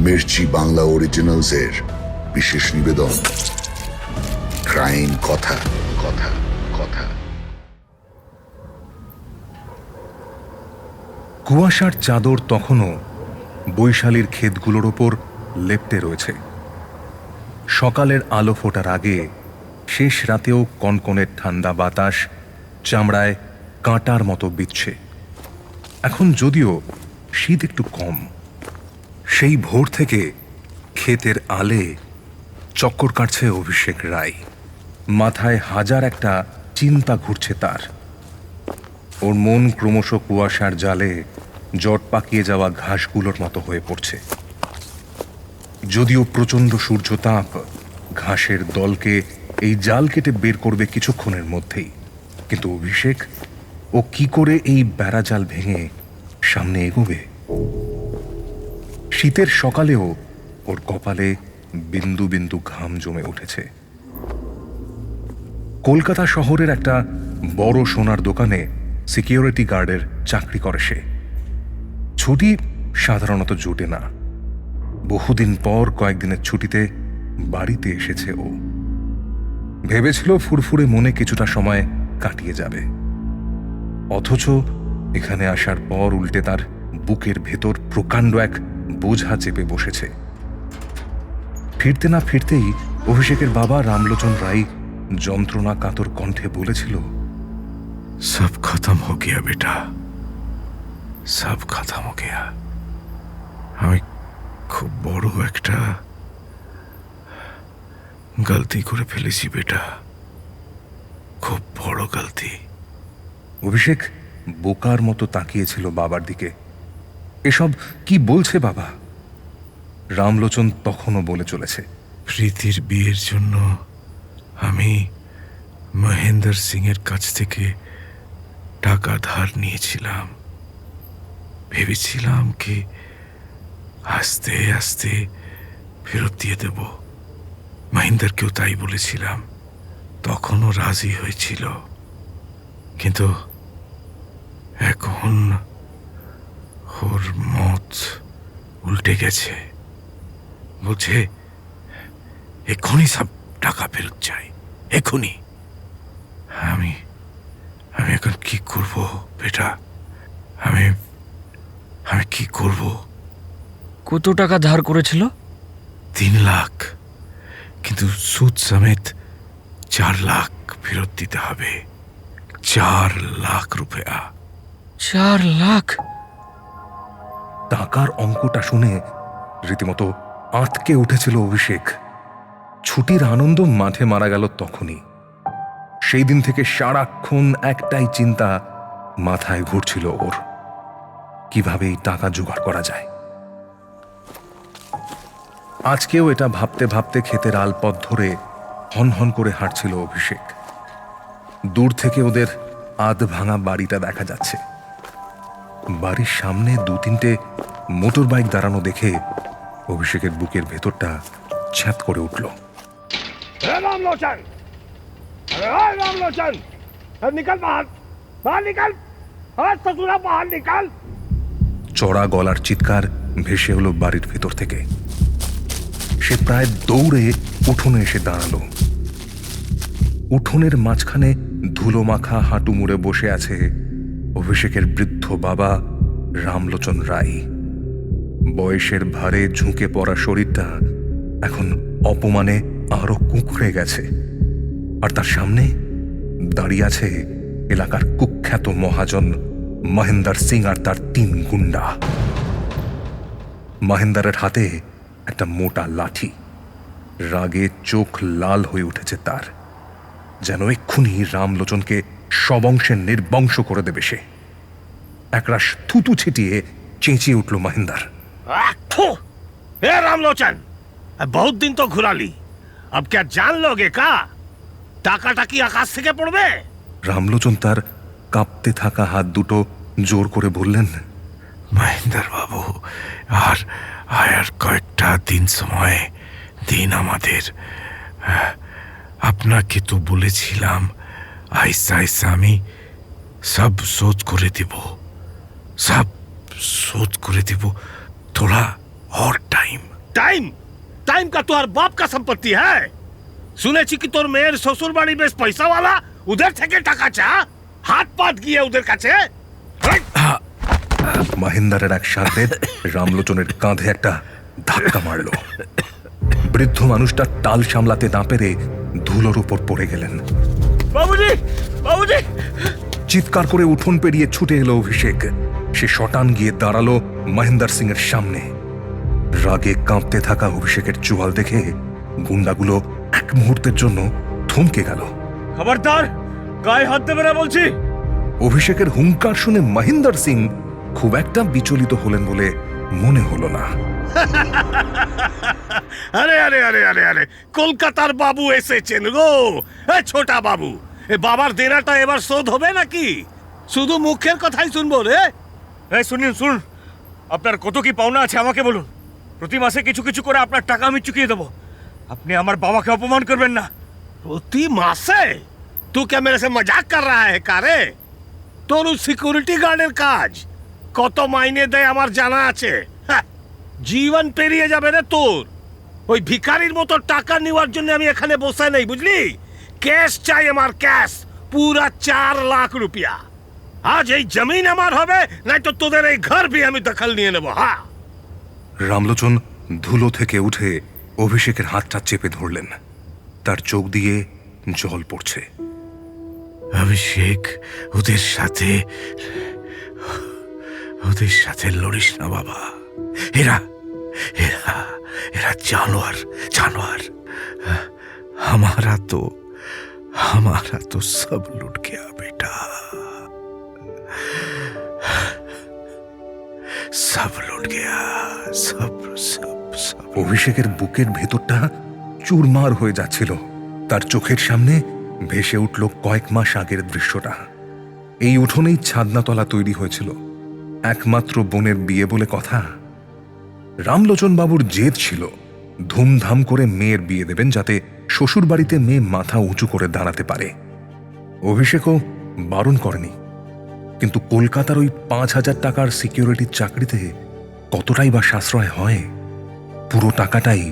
মির্চি বাংলা অরিজিনালসের বিশেষ নিবেদন ক্রাইম কথা কথা কথা। কুয়াশার চাদর তখনও বৈশালীর ক্ষেতগুলোর ওপর লেপ্টে রয়েছে। সকালের আলো ফোটার আগে শেষ রাতেও কনকনের ঠান্ডা বাতাস চামড়ায় কাঁটার মতো বিচ্ছে। এখন যদিও শীত একটু কম। সেই ভোর থেকে ক্ষেতের আলে চক্কর কাটছে অভিষেক রায়। মাথায় হাজার একটা চিন্তা ঘুরছে তার। ওর মন ক্রমশ কুয়াশার জালে জট পাকিয়ে যাওয়া ঘাসগুলোর মতো হয়ে পড়ছে। যদিও প্রচণ্ড সূর্যতাপ ঘাসের দলকে এই জাল কেটে বের করবে কিছুক্ষণের মধ্যেই, কিন্তু অভিষেক ও কি করে এই বেড়া জাল ভেঙে সামনে এগোবে? শীতের সকালেও ওর কপালে বিন্দু বিন্দু ঘাম জমে উঠেছে। কলকাতা শহরের একটা বড় সোনার দোকানে সিকিউরিটি গার্ডের চাকরি করে সে। ছুটি সাধারণত জোটে না। বহুদিন পর কয়েকদিনের ছুটিতে বাড়িতে এসেছে ও। ভেবেছিল ফুরফুরে মনে কিছুটা সময় কাটিয়ে যাবে, অথচ এখানে আসার পর উল্টে তার বুকের ভেতর প্রকাণ্ড এক বোঝা চেপে বসেছে। ফিরতে না ফিরতেই অভিষেকের বাবা রামলোচন রায় যন্ত্রণা কাতর কণ্ঠে বলেছিল, সব খতম হো গিয়া বেটা, সব খতম হো গিয়া। আমি খুব বড় একটা গলতি করে ফেলেছি বেটা, খুব বড় গলতি। অভিষেক বোকার মতো তাকিয়েছিল বাবার দিকে। এসব কি বলছে বাবা? রামলোচন তখনও বলে চলেছে, প্রীতির বিয়ের জন্য আমি মহেন্দ্র সিং এর কাছ থেকে টাকা ধার নিয়েছিলাম। ভেবেছিলাম কি আস্তে আস্তে ফেরত দিয়ে দেব। মহেন্দ্রকেও তাই বলেছিলাম, তখনও রাজি হয়েছিল। কিন্তু এখন ওর মত উল্টে গেছে। বলছে এখনই সব টাকা ফেরত চাই, এখনই। আমি এখন কি করব বেটা? আমি কি করব? কত টাকা ধার করেছিল? 3 লাখ, কিন্তু সুদ সমেত 4 লাখ ফেরত দিতে হবে। 4 লাখ রুপিয়া। 4 লাখ? টাকার অঙ্কটা শুনে রীতিমতো আঁতকে উঠেছিল অভিষেক। ছুটির আনন্দ মাঠে মারা গেল তখনই। সেই দিন থেকে সারাক্ষণ একটাই চিন্তা মাথায় ঘুরছিল ওর, কিভাবে এই টাকা জোগাড় করা যায়। আজকেও এটা ভাবতে ভাবতে ক্ষেতের আলপথ ধরে হনহন করে হাঁটছিল অভিষেক। দূর থেকে ওদের আধ ভাঙা বাড়িটা দেখা যাচ্ছে। বাড়ির সামনে 2-3টে মোটর বাইক দাঁড়ানো দেখে অভিষেকের বুকের ভেতরটা ছ্যাঁত করে উঠল। रामलोचन, रामलोचन, निकल बाहर, बाहर निकल, ससुरा बाहर निकल। চড়া গলার চিৎকার ভেসে হলো বাড়ির ভেতর থেকে। সে প্রায় দৌড়ে উঠোনে এসে দাঁড়ালো। উঠোনের মাঝখানে ধুলো মাখা হাঁটু মুড়ে বসে আছে অভিষেকের বৃদ্ধ বাবা রামলোচন রায়। বয়সের ভারে ঝুঁকে পড়া শরীরটা এখন অপমানে আরো কুঁকড়ে গেছে। আর তার সামনে দাঁড়িয়ে আছে এলাকার কুখ্যাত মহাজন মহেন্দ্র সিং আর তার 3 গুন্ডা। মহেন্দ্রের হাতে একটা মোটা লাঠি। রাগে চোখ লাল হয়ে উঠেছে তার, যেন এক্ষুনি রামলোচনকে সবংশে নির্বংশ করে দেবে সে। একরাশ থুতু ছিটিয়ে চেঁচিয়ে উঠল মহেন্দ্র, रामलोचन, बहुत दिन तो घुरा ली, अब क्या जान लोगे का? টাকাটা কি আকাশ থেকে পড়বে? রামলোচন তার কাঁপতে থাকা হাত দুটো জোর করে বললেন, মহেন্দ্র বাবু, আর কয়েকটা দিন সময় দিন আমাদের। আপনাকে তো বলেছিলাম আইসা আইসা আমি সব শোধ করে দিব, সব শোধ করে দিব। थोड़ा और टाइम। टाइम टाइम का तो बाप का संपत्ति है। सुने कि तोर मेयर ससुर बाड़ी बेश पैसा वाला उधर থেকে টাকা চা হাত পাত গিয়ে ওদের কাছে। মহেন্দারের এক শার্পের রামলোচনের কাঁধে একটা ধাক্কা মারল। বৃদ্ধ মানুষটা টাল সামলাতে না পেরে ধুলোর উপর পড়ে গেলেন। বাবুজি, বাবুজি! চিৎকার করে উঠোন পেরিয়ে ছুটে এলো অভিষেক। সে শটান গিয়ে দাঁড়ালো মহেন্দার সিং এর সামনে। রাগে কাঁপতে থাকা অভিষেকের চোয়াল দেখে গুন্ডাগুলো এক মুহূর্তের জন্য থমকে গেল। খবরদার, গায়ে হাত দেবে না বলছি। অভিষেকের হুঙ্কার শুনে মহেন্দার সিং খুব একটা বিচলিত হলেন বলে মনে হলো না। আরে আরে আরে আরে আরে কলকাতার বাবু এসেছেন গো। এ ছোটা বাবু, এ বাবার দেনাটা এবার শোধ হবে নাকি? শুধু মুখের কথাই শুনবো রে। এই শুনুন, শুনুন, আপনার কত কি পাওনা আছে আমাকে বলুন। প্রতি মাসে কিছু কিছু করে আপনার টাকা আমি চুকিয়ে দেবো। আপনি আমার বাবাকে অপমান করবেন না। প্রতি মাসে? तू क्या मेरे से मजाक कर रहा है কারে? তোর সিকিউরিটি গার্ডের কাজ কত মাইনে দেয় আমার জানা আছে। হ্যাঁ, জীবন পেরিয়ে যাবে রে তোর। ওই ভিখারির মতো টাকা নেওয়ার জন্য আমি এখানে বসে নেই, বুঝলি? ক্যাশ চাই আমার, ক্যাশ, পুরা 4 লাখ রুপিয়া। আজ এই জমিন আমার হবে, নাই তো তোদের এই ঘর भी আমি দখল নিয়ে নেব। হ্যাঁ। রামলোচন ধুলো থেকে উঠে অভিষেকের হাতটা চেপে ধরলেন। তার চোখ দিয়ে জল পড়ছে। অভিষেক, ওদের সাথে লড়িস না বাবা। এরা এরা এরা জানোয়ার, জানোয়ার। हमारा तो सब लुट गया बेटा, सब लुट गया, सब सब सब। অভিষেকের বুকের ভেতরটা চুরমার হয়ে যাচ্ছিল। তার চোখের সামনে ভেসে উঠল কয়েক মাস আগের দৃশ্যটা। এই উঠোনেই ছাদনাতলা তৈরি হয়েছিল। একমাত্র বোনের বিয়ে বলে কথা। রামলোচন বাবুর জেদ ছিল ধুমধাম করে মেয়ের বিয়ে দেবেন, যাতে শ্বশুর বাড়িতে মেয়ে মাথা উঁচু করে দাঁড়াতে পারে। অভিষেকও বারণ করেনি, কিন্তু কলকাতার ওই 5,000 টাকার সিকিউরিটির চাকরিতে কতটাই বা সাশ্রয় হয়? পুরো টাকাটাই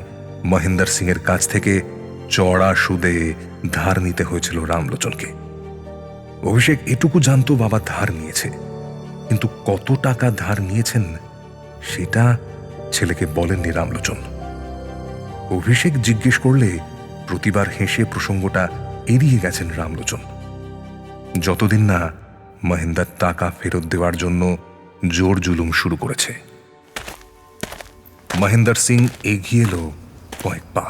মহেন্দার সিং এর কাছ থেকে চড়া সুদে ধার নিতে হয়েছিল রামলোচনকে। অভিষেক এটুকু জানতো বাবা ধার নিয়েছে, কিন্তু কত টাকা ধার নিয়েছেন সেটা ছেলেকে বলেননি রামলোচন। অভিষেক জিজ্ঞেস করলে প্রতিবার হেসে প্রসঙ্গটা এড়িয়ে গেছেন রামলোচন, যতদিন না মহেন্দার টাকা ফেরত দেওয়ার জন্য জোর জুলুম শুরু করেছে। মহেন্দার সিং এগিয়ে এলো কয়েক পা।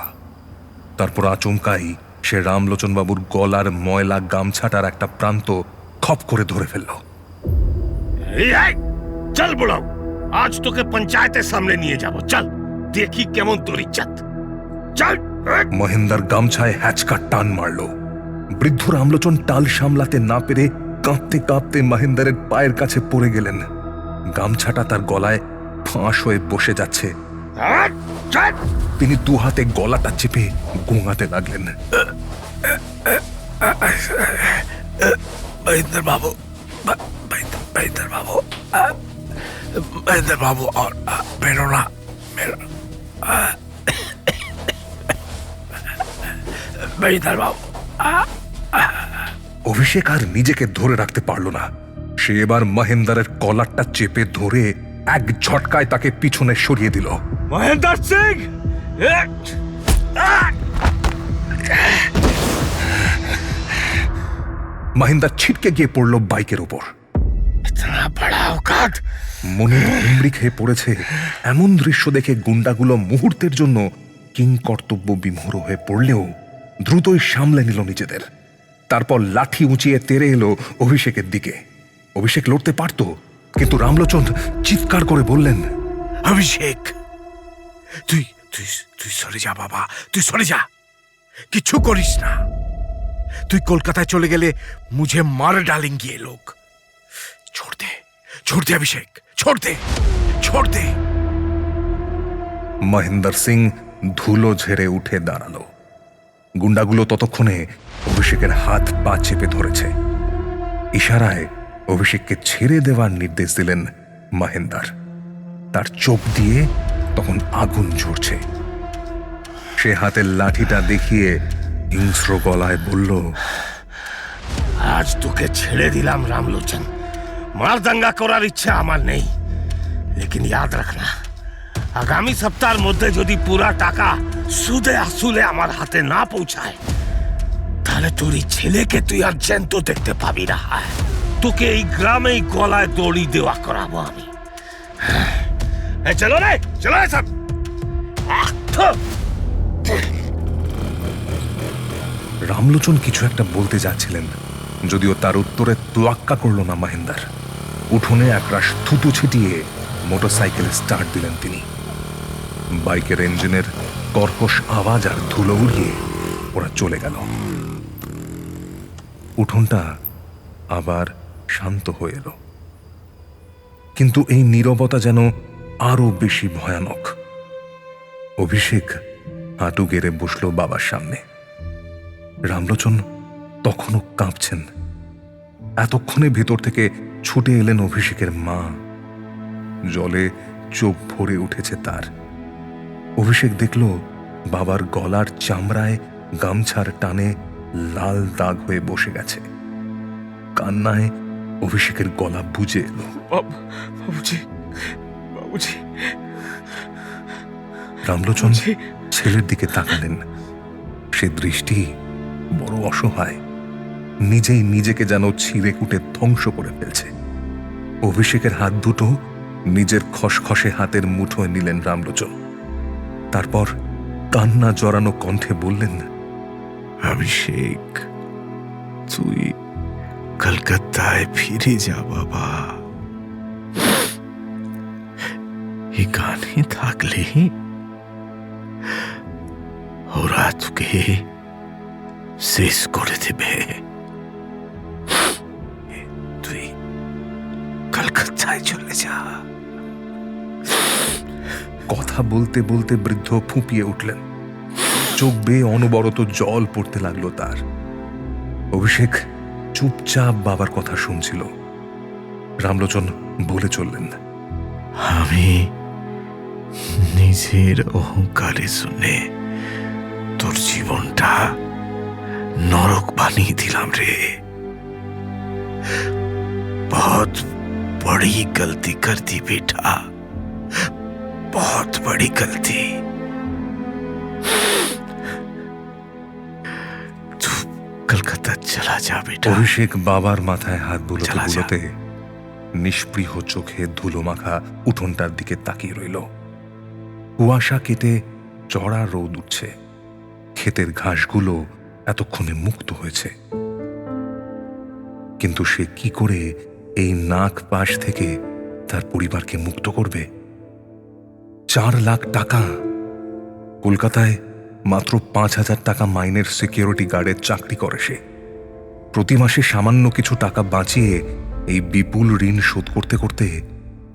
তারপর আচমকাই সে রামলোচন বাবুর গলার ময়লা গামছাটার একটা প্রান্ত খপ করে ধরে ফেলল। চল বুড়াও, আজ তোকে পঞ্চায়েতের সামনে নিয়ে যাব। চল, দেখি কেমন তোর ইজ্জত। চল। মহেন্দার গামছায় হ্যাচকা টান মারল। বৃদ্ধ রামলোচন টাল সামলাতে না পেরে কাঁপতে কাঁপতে মহেন্দারের পায়ের কাছে পড়ে গেলেন। গামছাটা তার গলায় ফাঁস হয়ে বসে যাচ্ছে। তিনি দু হাতে গলাটা চেপে গোঙাতে লাগলেন। महेंद्र बाबू, महेंद्र बाबू, महेंद्र बाबू, और मेरा ना मेरा महेंद्र बाबू। অভিষেক আর নিজেকে ধরে রাখতে পারল না। সে এবার মহেন্দারের কলারটা চেপে ধরে এক ঝটকায় তাকে পিছনে সরিয়ে দিল। মহেন্দ্র সিং! মহেন্দার ছিটকে গিয়ে পড়ল বাইকের উপর। ইতনা বড়া औकात! মনে হুমড়ি খেয়ে পড়েছে। এমন দৃশ্য দেখে গুন্ডাগুলো মুহূর্তের জন্য কিংকর্তব্য বিমূঢ় হয়ে পড়লেও দ্রুতই সামলে নিল নিজেদের। তারপর লাঠি উঁচিয়ে তেড়ে এলো অভিষেকের দিকে। অভিষেক লড়তে পারত, কিন্তু রামলোচন চিৎকার করে বললেন, अभिषेक, তুই তুই তুই সরে যা বাবা, তুই সরে যা, কিছু করিস না। তুই কলকাতায় চলে গেলে মুঝে মার डालेंगे ये लोग। छोड़ दे अभिषेक, छोड़ दे। মহেন্দার সিং ধুলো ঝেড়ে উঠে দাঁড়ালো। গুন্ডাগুলো ততক্ষণে অভিষেকের হাত পা চেপে ধরেছে। ইশারায় অভিষেককে ছেড়ে দেওয়ার নির্দেশ দিলেন মহেন্দার। তার চোখ দিয়ে তখন আগুন ঝরছে। সে হাতের লাঠিটা দেখিয়ে হিংস্র গলায় বলল, আজ তোকে ছেড়ে দিলাম রামলোচন। মার দাঙ্গা করার ইচ্ছা আমার নেই, লেকিন ইয়াদ রাখনা, আগামী সপ্তাহের মধ্যে যদি পুরা টাকা সুদে আসলে আমার হাতে না পৌঁছায়, তাহলে তোর এই ছেলেকে তুই আর জ্যান্ত দেখতে পাবি না। তোকে এই গ্রামেই গলায় দড়ি দেওয়া করাবো আমি। চলো রে, চলো রে সব। রামলোচন কিছু একটা বলতে যাচ্ছিলেন, যদিও তার উত্তরে তোয়াক্কা করল না মহেন্দার। উঠোনে একরাশ থুতু ছিটিয়ে মোটরসাইকেল স্টার্ট দিলেন তিনি। বাইকের ইঞ্জিনের কর্কশ আওয়াজ আর ধুলো উড়িয়ে ওরা চলে গেল। উঠোনটা আবার শান্ত হয়ে এলো, কিন্তু এই নীরবতা যেন আরো বেশি ভয়ানক। অভিষেক হাঁটু গেড়ে বসল বাবার সামনে। রামলোচন তখনও কাঁপছেন। এতক্ষণে ভেতর থেকে ছুটে এলেন অভিষেকের মা। জলে চোখ ভরে উঠেছে তার। অভিষেক দেখল বাবার গলার চামড়ায় গামছার টানে লাল দাগ হয়ে বসে গেছে। কান্নায় অভিষেকের গলা বুজে এলো। বাবুজি, বাবুজি। রামলোচন ছেলের দিকে তাকালেন। সে দৃষ্টি বড় অসহায়, নিজেই নিজেকে যেন ছিঁড়ে কুটে ধ্বংস করে ফেলছে। অভিষেকের হাত দুটো নিজের খসখসে হাতের মুঠোয় নিলেন রামলোচন। তারপর কান্না জড়ানো কণ্ঠে বললেন, অভিষেক, তুই কলকাতায় ফিরে যা বাবা। এখানে থাকলে ওরা তোকে শেষ করে দেবে। তুই কলকাতায় চলে যা। কথা বলতে বলতে বৃদ্ধ ফুঁপিয়ে উঠলেন। চোখ বেয়ে অনবরত জল পড়তে লাগলো তার। অভিষেক চুপচাপ বাবার কথা শুনছিল। রামলোচন বলে চললেন, আমি নিজের অহংকারে শুনে তোর জীবনটা নরক বানিয়ে দিলাম রে। बहुत बड़ी गलती कर दी बेटा, बहुत बड़ी गलती। तू कलकत्ता चला जा बेटा। অভিষেক বাবার মাথায় হাত বুলোতে চালা যা। বুলোতে নিষ্পৃহ চোখে ধুলো মাখা উঠোনটার দিকে তাকিয়ে রইল। কুয়াশা কেটে চড়া রোদ উঠছে। ক্ষেতের ঘাসগুলো এতক্ষণে মুক্ত হয়েছে, কিন্তু সে কি করে এই নাক পাশ থেকে তার পরিবারকে মুক্ত করবে? 4 লাখ টাকা! কলকাতায় মাত্র 5,000 টাকা মাইনের সিকিউরিটি গার্ডের চাকরি করে সে। প্রতি মাসে সামান্য কিছু টাকা বাঁচিয়ে এই বিপুল ঋণ শোধ করতে করতে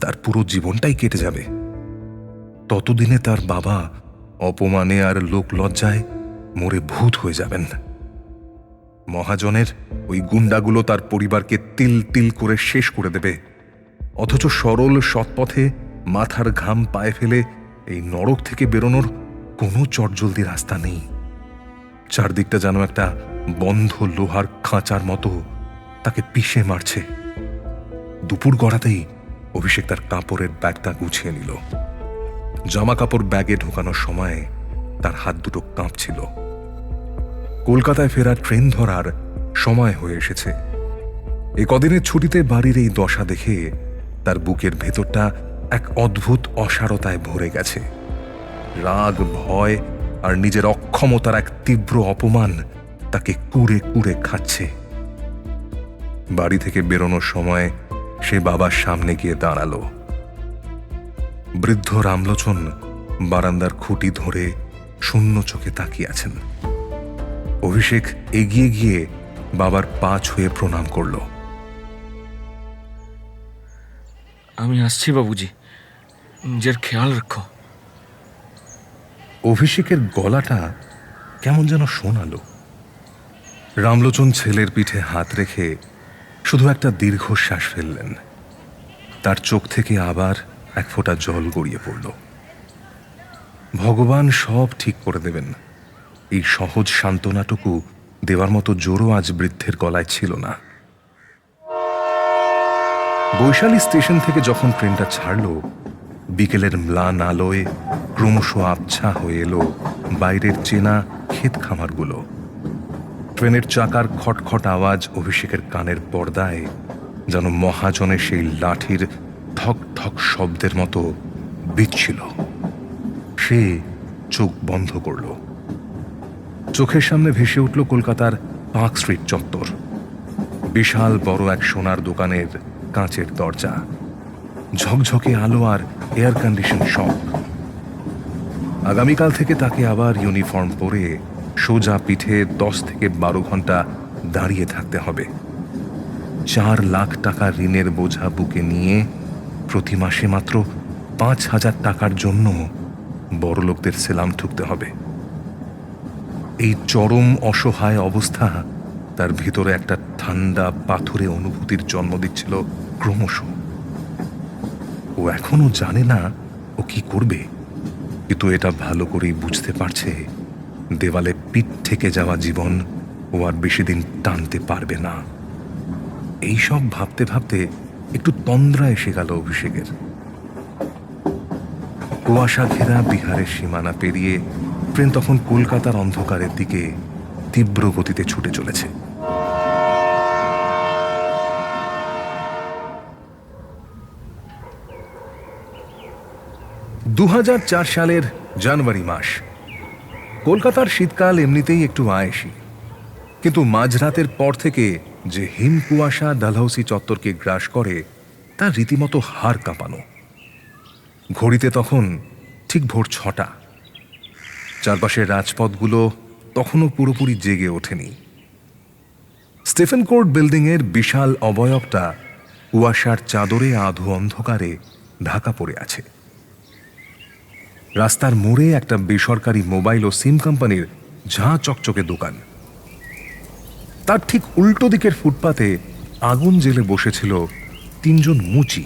তার পুরো জীবনটাই কেটে যাবে। ততদিনে তার বাবা অপমানে আর লোক লজ্জায় মরে ভূত হয়ে যাবেন। মহাজনের ওই গুন্ডাগুলো তার পরিবারকে তিল তিল করে শেষ করে দেবে। অথচ সরল সৎপথে মাথার ঘাম পায়ে ফেলে এই নরক থেকে বেরোনোর কোনো চটজলদি রাস্তা নেই। চারদিকটা যেন একটা বন্ধ লোহার খাঁচার মতো তাকে পিষে মারছে। দুপুর গড়াতেই অভিষেক তার কাপড়ের ব্যাগটা গুছিয়ে নিল। জামা কাপড় ব্যাগে ঢোকানোর সময় তার হাত দুটো কাঁপছিল। কলকাতায় ফেরার ট্রেন ধরার সময় হয়ে এসেছে। এই কদিনের ছুটিতে বাড়ির এই দশা দেখে তার বুকের ভেতরটা এক অদ্ভুত অসারতায় ভরে গেছে। রাগ, ভয় আর নিজের অক্ষমতার এক তীব্র অপমান তাকে কুড়ে কুড়ে খাচ্ছে। বাড়ি থেকে বেরোনোর সময় সে বাবার সামনে গিয়ে দাঁড়ালো। বৃদ্ধ রামলোচন বারান্দার খুঁটি ধরে শূন্য চোখে তাকিয়ে আছেন। অভিষেক এগিয়ে গিয়ে বাবার পা ছুঁয়ে প্রণাম করল। আমি আসছি বাবুজি, নিজের খেয়াল রাখো। অভিষেকের গলাটা কেমন যেন শোনালো। রামলোচন ছেলের পিঠে হাত রেখে শুধু একটা দীর্ঘশ্বাস ফেললেন। তার চোখ থেকে আবার এক ফোঁটা জল গড়িয়ে পড়ল। ভগবান সব ঠিক করে দেবেন, এই সহজ সান্ত্বনাটুকু দেওয়ার মতো জোরও আজ বৃদ্ধের গলায় ছিল না। বৈশালী স্টেশন থেকে যখন ট্রেনটা ছাড়ল, বিকেলের ম্লান আলোয় ক্রমশ আবছা হয়ে এলো বাইরের চেনা ক্ষেত খামারগুলো। ট্রেনের চাকার খটখট আওয়াজ অভিষেকের কানের পর্দায় যেন মহাজনের সেই লাঠির ঠক ঠক শব্দের মতো বিচ্ছিল। সে চোখ বন্ধ করল। চোখের সামনে ভেসে উঠল কলকাতার পার্ক স্ট্রিট চত্বর। বিশাল বড় এক সোনার দোকানের কাঁচের দরজা, ঝকঝকে আলো আর এয়ার কন্ডিশন সব। আগামীকাল থেকে তাকে আবার ইউনিফর্ম পরে সোজা পিঠে 10 থেকে 12 ঘন্টা দাঁড়িয়ে থাকতে হবে। 4 লাখ টাকা ঋণের বোঝা বুকে নিয়ে প্রতি মাসে মাত্র 5,000 টাকার জন্য বড়লোকদের সেলাম ঠুকতে হবে। এই চরম অসহায় অবস্থা তার ভিতরে একটা ঠান্ডা পাথুরে অনুভূতির জন্ম দিচ্ছিল ক্রমশ। ও এখনো জানে না ও কি করবে, কিন্তু এটা ভালো করেই বুঝতে পারছে দেওয়ালে পিঠ থেকে যাওয়া জীবন ও আর বেশি দিন টানতে পারবে না। এইসব ভাবতে ভাবতে একটু তন্দ্রা এসে গেল অভিষেকের। কুয়াশা ঘেরা বিহারের সীমানা পেরিয়ে ট্রেন তখন কলকাতার অন্ধকারের দিকে তীব্র গতিতে ছুটে চলেছে। (2004 সালের জানুয়ারি মাস। কলকাতার শীতকাল এমনিতেই একটু আয়েসি, কিন্তু মাঝরাতের পর থেকে যে হিম কুয়াশা ডালহৌসি চত্বরকে গ্রাস করে তা রীতিমতো হাড় কাঁপানো। ঘড়িতে তখন ঠিক ভোর 6টা। চারপাশের রাজপথগুলো তখনও পুরোপুরি জেগে ওঠেনি। স্টেফেন কোর্ট বিল্ডিংয়ের বিশাল অবয়বটা কুয়াশার চাদরে আধো অন্ধকারে ঢাকা পড়ে আছে। রাস্তার মোড়ে একটা বেসরকারি মোবাইল ও সিম কোম্পানির ঝাঁ চকচকে দোকান। তার ঠিক উল্টো দিকের ফুটপাতে আগুন জ্বেলে বসেছিল 3 জন মুচি,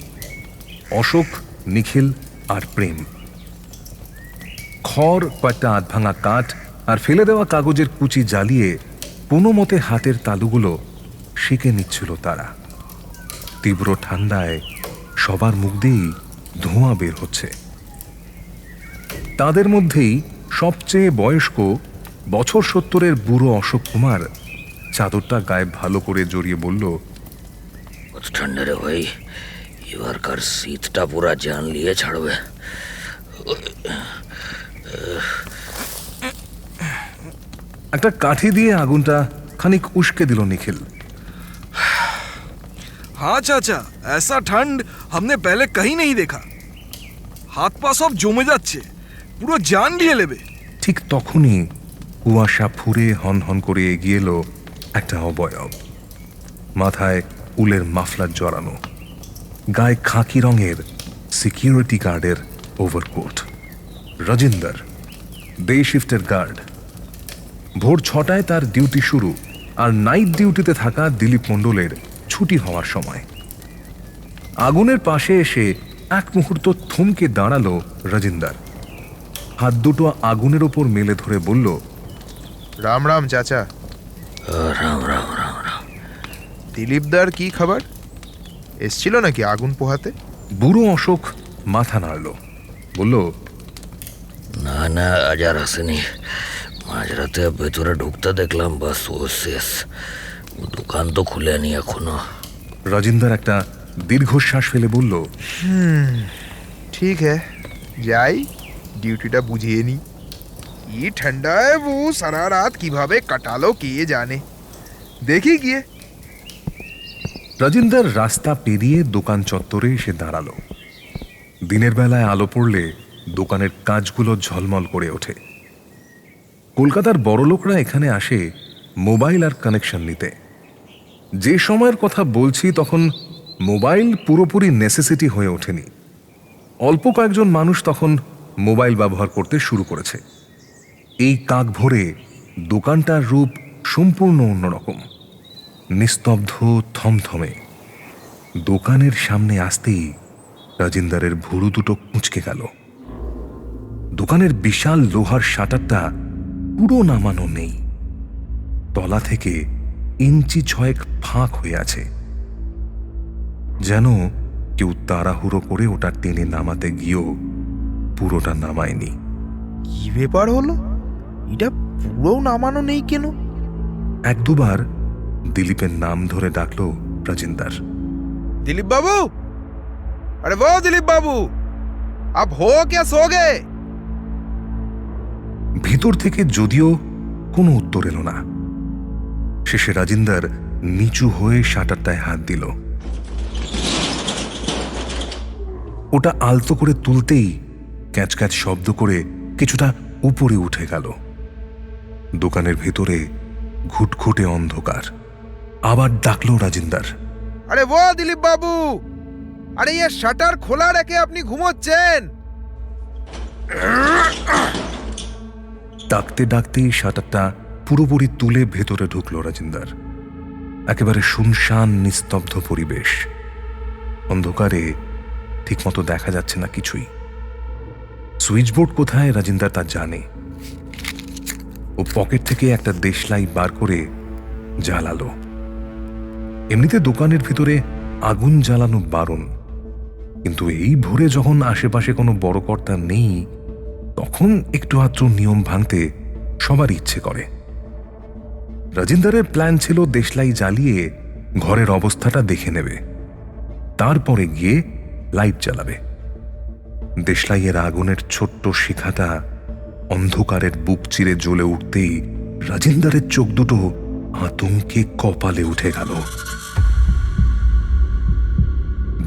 অশোক, নিখিল আর প্রেম। খড়, কয়েকটা আধভাঙা কাঠ আর ফেলে দেওয়া কাগজের কুচি জ্বালিয়ে কোনো মতে হাতের তালুগুলো সেঁকে নিচ্ছিল তারা। তীব্র ঠান্ডায় সবার মুখ দিয়েই ধোঁয়া বের হচ্ছে। তাদের মধ্যেই সবচেয়ে বয়স্ক বছর 70-এর বুড়ো অশোক কুমার চাদরটা গায়ে ভালো করে জড়িয়ে বলল, ठंडे रे भाई এবার কার শীতটা পুরা জান লিয়ে ছাড়বে। একটা কাঠি দিয়ে আগুনটা খানিক উস্কে দিল নিখিল। हाँ चाचा, ऐसा ठंड हमने पहले कहीं नहीं देखा। हाथ पा सब জমে যাচ্ছে, পুরো জান নিয়ে নেবে। ঠিক তখনই কুয়াশা ফুরে হনহন করে এগিয়ে এলো একটা অবয়ব। মাথায় উলের মাফলার জড়ানো, গায়ে খাকি রঙের সিকিউরিটি গার্ডের ওভারকোট। রাজিন্দর, ডে শিফটের গার্ড। ভোর 6টায় তার ডিউটি শুরু, আর নাইট ডিউটিতে থাকা দিলীপ মণ্ডলের ছুটি হওয়ার সময়। আগুনের পাশে এসে এক মুহূর্ত থমকে দাঁড়ালো রাজিন্দর। হাত দুটো আগুনের ওপর মেলে ধরে বলল, রাম রাম চাচা। রাম রাম রাম রাম। দিলীপদার কি খবর? এসছিল নাকি আগুন পোহাতে? বুড়ো অশোক মাথা নাড়ল, বলল, না না, আজ আর আসেনি। মাঝরাতে ভেতরে ঢুকতে দেখলাম, বাস ও শেষ। দোকান তো খুলেনি এখনো। রাজিন্দর একটা দীর্ঘশ্বাস ফেলে বলল, ঠিক হ্যাঁ, যাই ডিউটিটা বুঝিয়ে নি। কি ঠান্ডায় ও সারা রাত কিভাবে কাটালো কে জানে, দেখি গিয়ে। রাজিন্দর রাস্তা পেরিয়ে দোকান চত্বরে এসে দাঁড়ালো। দিনের বেলায় আলো পড়লে দোকানের কাজগুলো ঝলমল করে ওঠে। কলকাতার বড়লোকরা এখানে আসে মোবাইল আর কানেকশন নিতে। যে সময়ের কথা বলছি তখন মোবাইল পুরোপুরি নেসেসিটি হয়ে ওঠেনি। অল্প কয়েকজন মানুষ তখন মোবাইল ব্যবহার করতে শুরু করেছে। এই কাক ভরে দোকানটার রূপ সম্পূর্ণ অন্যরকম, নিস্তব্ধ, থমথমে। দোকানের সামনে আসতেই রাজিন্দারের ভুরু দুটো কুঁচকে গেল। দোকানের বিশাল লোহার শাটারটা পুরো নামানো নেই, তলা থেকে ইঞ্চি 6 ফাঁক হয়ে আছে, যেন কেউ তাড়াহুড়ো করে ওটা টেনে নামাতে গিয়েও পুরোটা নামায়নি। কি ব্যাপার হলো? এটা পুরো নামানো নেই কেন? এক দুবার দিলীপের নাম ধরে ডাকলো রাজিন্দার। दिलीप बाबू, अरे वो दिलीप बाबू, अब हो क्या सो गए? ভিতর থেকে যদিও কোনো উত্তর এলো না। শেষে রাজিন্দার নিচু হয়ে শাটারটায় হাত দিল। ওটা আলতো করে তুলতেই ক্যাচ ক্যাচ শব্দ করে কিছুটা উপরে উঠে গেল। দোকানের ভেতরে ঘুটঘুটে অন্ধকার। আবার ডাকলো রাজিন্দার। अरे वो दिलीप बाबू, अरे ये शटर खोला রেখে আপনি ঘুমোচ্ছেন? ডাকতে ডাকতেই শাটারটা পুরোপুরি তুলে ভেতরে ঢুকলো রাজিন্দার। একেবারে শুনশান নিস্তব্ধ পরিবেশ। অন্ধকারে ঠিকমতো দেখা যাচ্ছে না কিছুই। সুইচবোর্ড কোথায় রাজিন্দার তা জানে। ও পকেট থেকে একটা দেশলাই বার করে জ্বালালো। এমনিতে দোকানের ভিতরে আগুন জ্বালানো বারণ, কিন্তু এই ভোরে যখন আশেপাশে কোনো বড় কর্তা নেই, তখন একটু আধটু নিয়ম ভাঙতে সবার ইচ্ছে করে। রাজিন্দারের প্ল্যান ছিল দেশলাই জ্বালিয়ে ঘরের অবস্থাটা দেখে নেবে, তারপরে গিয়ে লাইট জ্বালাবে। দেশলাইয়ের আগুনের ছোট্ট শিখাটা অন্ধকারের বুক চিরে জ্বলে উঠতেই রাজিন্দারের চোখ দুটো আতঙ্কে কপালে উঠে গেল।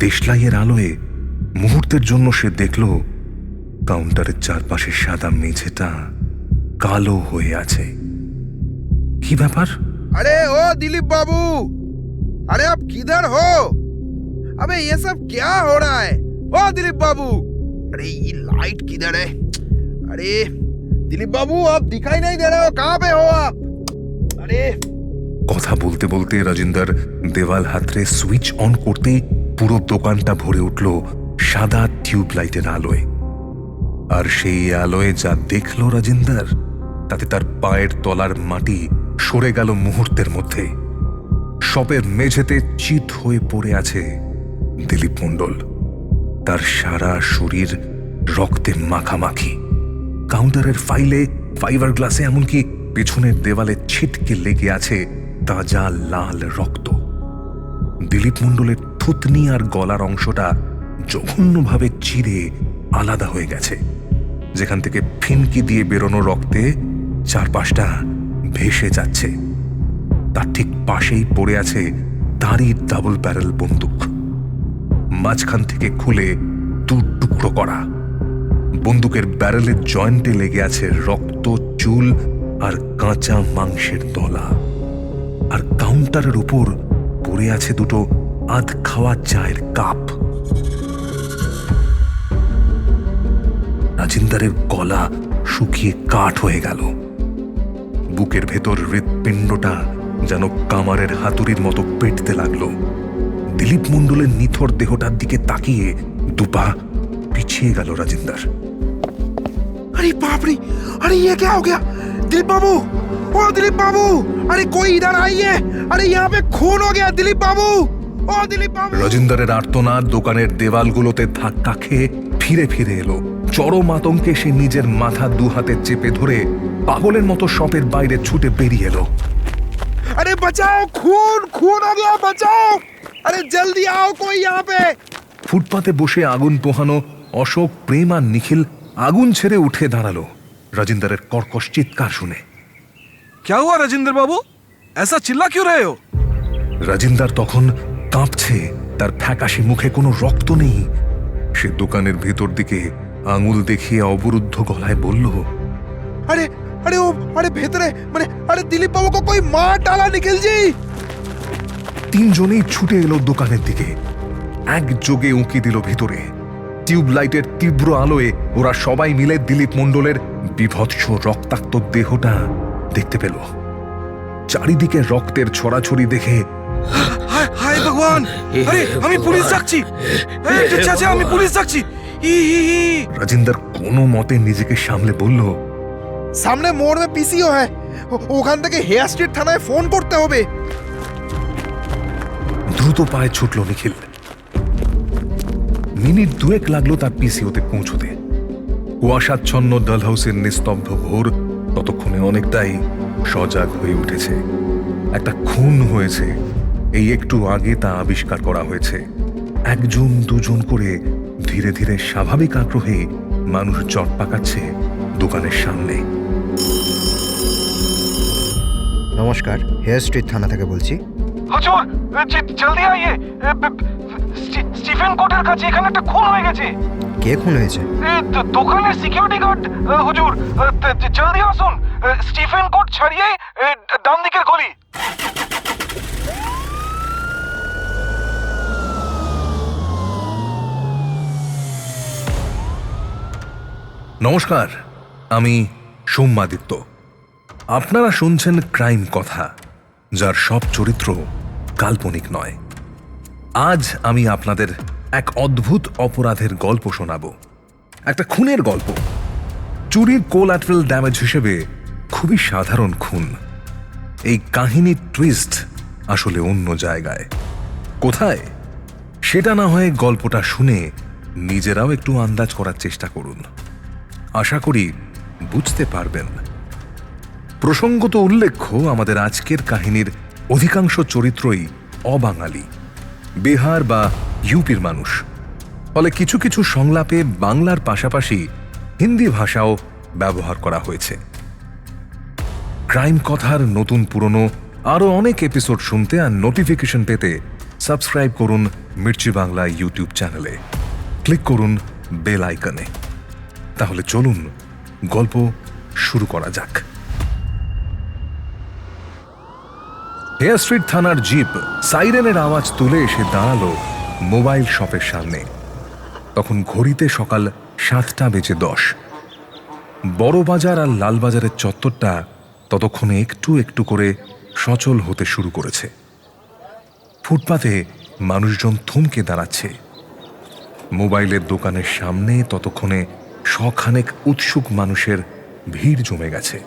দেশলাইয়ের আলোয় মুহূর্তের জন্য সে দেখল কাউন্টারের চারপাশে সাদা মেঝেটা কালো হয়ে আছে। কি ব্যাপার? अरे ओ दिलीप बाबू, अरे आप किधर हो? अबे ये सब क्या हो रहा है? ओ दिलीप बाबू, अरे ये लाइट किधर है? अरे दिलीप बाबू, आप दिखाई नहीं दे रहे हो, कहाँ पे हो आप? अरे কথা বলতে বলতে রাজিন্দার দেওয়াল হাতড়ে সুইচ অন করতে পুরো দোকানটা ভরে উঠল সাদা টিউব লাইটের আলোয়। আর সেই আলোয় যা দেখল রাজিন্দার, তাতে তার পায়ের তলার মাটি সরে গেল মুহূর্তের মধ্যে। শপের মেঝেতে চিত হয়ে পড়ে আছে দিলীপ মণ্ডল। তার সারা শরীর রক্তে মাখামাখি। কাউন্টারের ফাইলে, ফাইবার গ্লাসে, এমনকি পেছনের দেওয়ালে ছিটকে লেগে আছে তাজা লাল রক্ত। দিলীপ মণ্ডলের থুতনি আর গলার অংশটা জঘন্যভাবে চিরে আলাদা হয়ে গেছে, যেখান থেকে ফিনকি দিয়ে বেরোনো রক্তে চারপাশটা ভেসে যাচ্ছে। তার ঠিক পাশেই পড়ে আছে তারই ডাবল ব্যারেল বন্দুক, মাঝখান থেকে খুলে দু টুকরো করা। বন্দুকের ব্যারেলের জয়েন্টে লেগে আছে রক্ত, চুল আর কাঁচা মাংসের দলা। আর কাউন্টারের উপর পড়ে আছে দুটো আধ খাওয়া চায়ের কাপ। রাজিন্দারের গলা শুকিয়ে কাঠ হয়ে গেল। বুকের ভেতর হৃৎপিণ্ডটা যেন কামারের হাতুড়ির মতো পেটতে লাগলো। দিলীপ মণ্ডলের নিথর দেহটার দিকে তাকিয়ে দুপা পিছিয়ে গেল রাজিন্দার। अरे बाप रे, अरे ये क्या हो गया? दिलीप बाबू, ओ दिलीप बाबू, अरे कोई इधर आइए, अरे यहाँ पे खून हो गया दिलीप बाबू, ओ दिलीप बाबू। রাজিন্দারের আর্তনাদ দোকানের দেওয়ালগুলোতে ধাক্কা খেয়ে ফিরে ফিরে এলো। চরম আতঙ্কে সে নিজের মাথা দু হাতে চেপে ধরে পাগলের মতো শপের বাইরে ছুটে বেরিয়ে এলো। अरे बचाओ, खून खून हो गया, बचाओ, अरे जल्दी आओ कोई यहाँ पे। ফুটপাতে বসে আগুন পোহানো অশোক, প্রেম আর নিখিল আগুন ছেড়ে উঠে দাঁড়ালো রাজিন্দারের কর্কশ চিৎকার শুনে। क्या हुआ राजेंद्र बाबू, ऐसा चिल्ला क्यों रहे हो? রাজিন্দার তখন কাঁপছে, তার ফ্যাকাশে মুখে কোনো রক্ত নেই। সে দোকানের ভেতর দিকে আঙুল দেখিয়ে অবরুদ্ধ গলায় বলল, अरे अरे ओ, अरे भीतरे माने, अरे दिलीप बाबू को कोई मार डाला निखिल जी। তিনজনেই ছুটে এলো দোকানের দিকে। একযোগে উঁকি দিল ভিতরে। টিউব লাইটের তীব্র আলোয় ওরা সবাই মিলে দিলীপ মণ্ডলের বিভৎস রক্তাক্ত দেহটা দেখতে পেল। চারিদিকে রক্তের ছড়াছড়ি দেখে हाय हाय भगवान, अरे हमें पुलिस ডাকছি, এই চাচা আমি পুলিশ ডাকছি, রাজিন্দর কোনো মতে নিজেকে সামলে বলল, সামনে মোড় মে পিসিও হ্যায়, ওখান থেকে হেয়ার স্ট্রিট থানায় ফোন করতে হবে। দ্রুত পায়ে ছুটল নিখিল। মিনিট দুয়েক লাগলো তার পিসিওতে পৌঁছতে। কুয়াশাচ্ছন্ন ডালহাউসের নিস্তব্ধ ভোর ততক্ষণে অনেকটাই সজাগ হয়ে উঠেছে। একটা খুন হয়েছে, এই একটু আগে তা আবিষ্কার করা হয়েছে। একজন দুজন করে ধীরে ধীরে স্বাভাবিক আগ্রহে মানুষ জট পাকাচ্ছে দোকানের সামনে। নমস্কার, হেয়ার স্ট্রিট থানা থেকে বলছি। হুজুর, জলদি আইয়ে, স্টিফেন কোটের কাছে এখানে একটা খুন হয়ে গেছে। কে খুন হয়েছে? দোকানের সিকিউরিটি গার্ড হুজুর, জলদি আসুন। স্টিফেন কোট ছাড়িয়ে ডান দিকের গলি। নমস্কার, আমি সৌম্যাদিত্য। আপনারা শুনছেন ক্রাইম কথা, যার সব চরিত্র কাল্পনিক নয়। আজ আমি আপনাদের এক অদ্ভুত অপরাধের গল্প শোনাব। একটা খুনের গল্প। চুরির কোল্যাটারাল ড্যামেজ হিসেবে খুবই সাধারণ খুন। এই কাহিনীর টুইস্ট আসলে অন্য জায়গায়। কোথায় সেটা না হয় গল্পটা শুনে নিজেরাও একটু আন্দাজ করার চেষ্টা করুন। আশা করি বুঝতে পারবেন। প্রসঙ্গত উল্লেখ্য, আমাদের আজকের কাহিনীর অধিকাংশ চরিত্রই অবাঙালি, বিহার বা ইউপির মানুষ। ফলে কিছু কিছু সংলাপে বাংলার পাশাপাশি হিন্দি ভাষাও ব্যবহার করা হয়েছে। ক্রাইম কথার নতুন পুরনো আরও অনেক এপিসোড শুনতে আর নোটিফিকেশন পেতে সাবস্ক্রাইব করুন মির্চি বাংলা ইউটিউব চ্যানেলে। ক্লিক করুন বেল আইকনে। তাহলে চলুন গল্প শুরু করা যাক। হেয়ার স্ট্রিট থানার জিপ সাইরেনের আওয়াজ তুলে এসে দাঁড়ালো মোবাইল শপের সামনে। তখন ঘড়িতে সকাল 7:10। বড় বাজার আর লালবাজারের চত্বরটা ততক্ষণে একটু একটু করে সচল হতে শুরু করেছে। ফুটপাতে মানুষজন থমকে দাঁড়াচ্ছে। মোবাইলের দোকানের সামনে ততক্ষণে শখানেক উৎসুক মানুষের ভিড় জমে গেছে।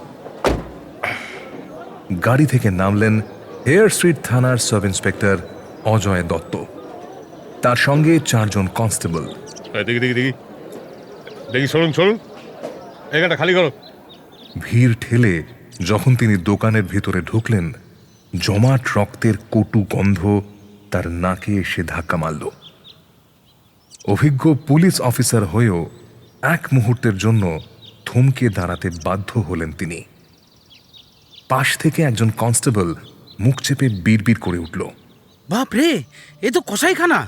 গাড়ি থেকে নামলেন হেয়ার স্ট্রিট থানার সাব ইন্সপেক্টর অজয় দত্ত। তার সঙ্গে 4 জন কনস্টেবল। দেখি দেখি দেখি দেখি, চলুন চলুন, এখানটা খালি করো। ভিড় ঠেলে যখন তিনি দোকানের ভিতরে ঢুকলেন, জমাট রক্তের কটু গন্ধ তার নাকে এসে ধাক্কা মারল। অভিজ্ঞ পুলিশ অফিসার হয়েও এক মুহূর্তের জন্য থমকে দাঁড়াতে বাধ্য হলেন তিনি। পাশ থেকে একজন কনস্টেবল মুখ চেপে বিড়বিড় করে উঠল, বাপ রে, এ তো কসাইখানা।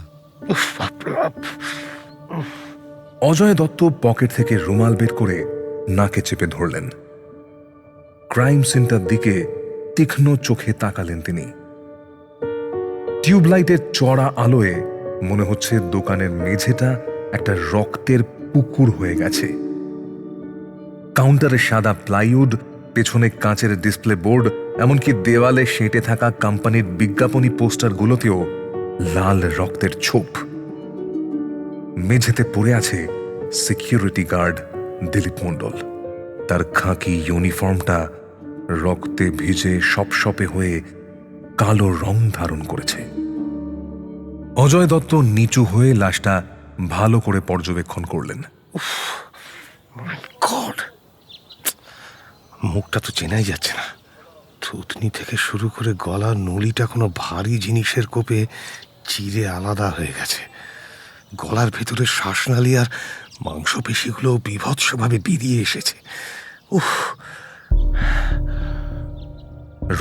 অজয় দত্ত পকেট থেকে রুমাল বের করে নাকে চেপে ধরলেন। ক্রাইম সিনটার দিকে তীক্ষ্ণ চোখে তাকালেন তিনি। টিউবলাইটের চড়া আলোয় মনে হচ্ছে দোকানের মেঝেটা একটা রক্তের পুকুর হয়ে গেছে। কাউন্টারে সাদা প্লাইউড, পেছনে কাঁচের ডিসপ্লে বোর্ড, এমনকি দেওয়ালে সেঁটে থাকা কোম্পানির বিজ্ঞাপনী পোস্টারগুলোতেও লাল রক্তের ছোপ। মেঝেতে পড়ে আছে সিকিউরিটি গার্ড দিলীপ মণ্ডল। তার খাকি ইউনিফর্মটা রক্তে ভিজে সপসপে হয়ে কালো রং ধারণ করেছে। অজয় দত্ত নিচু হয়ে লাশটা ভালো করে পর্যবেক্ষণ করলেন। গড, মুখটা তো চেনাই যাচ্ছে না। থুতনি থেকে শুরু করে গলার নলিটা কোনো ভারী জিনিসের কোপে চিরে আলাদা হয়ে গেছে। গলার ভেতরে শ্বাসনালী আর মাংসপেশিগুলো বিভৎসভাবে বেরিয়ে এসেছে। উফ!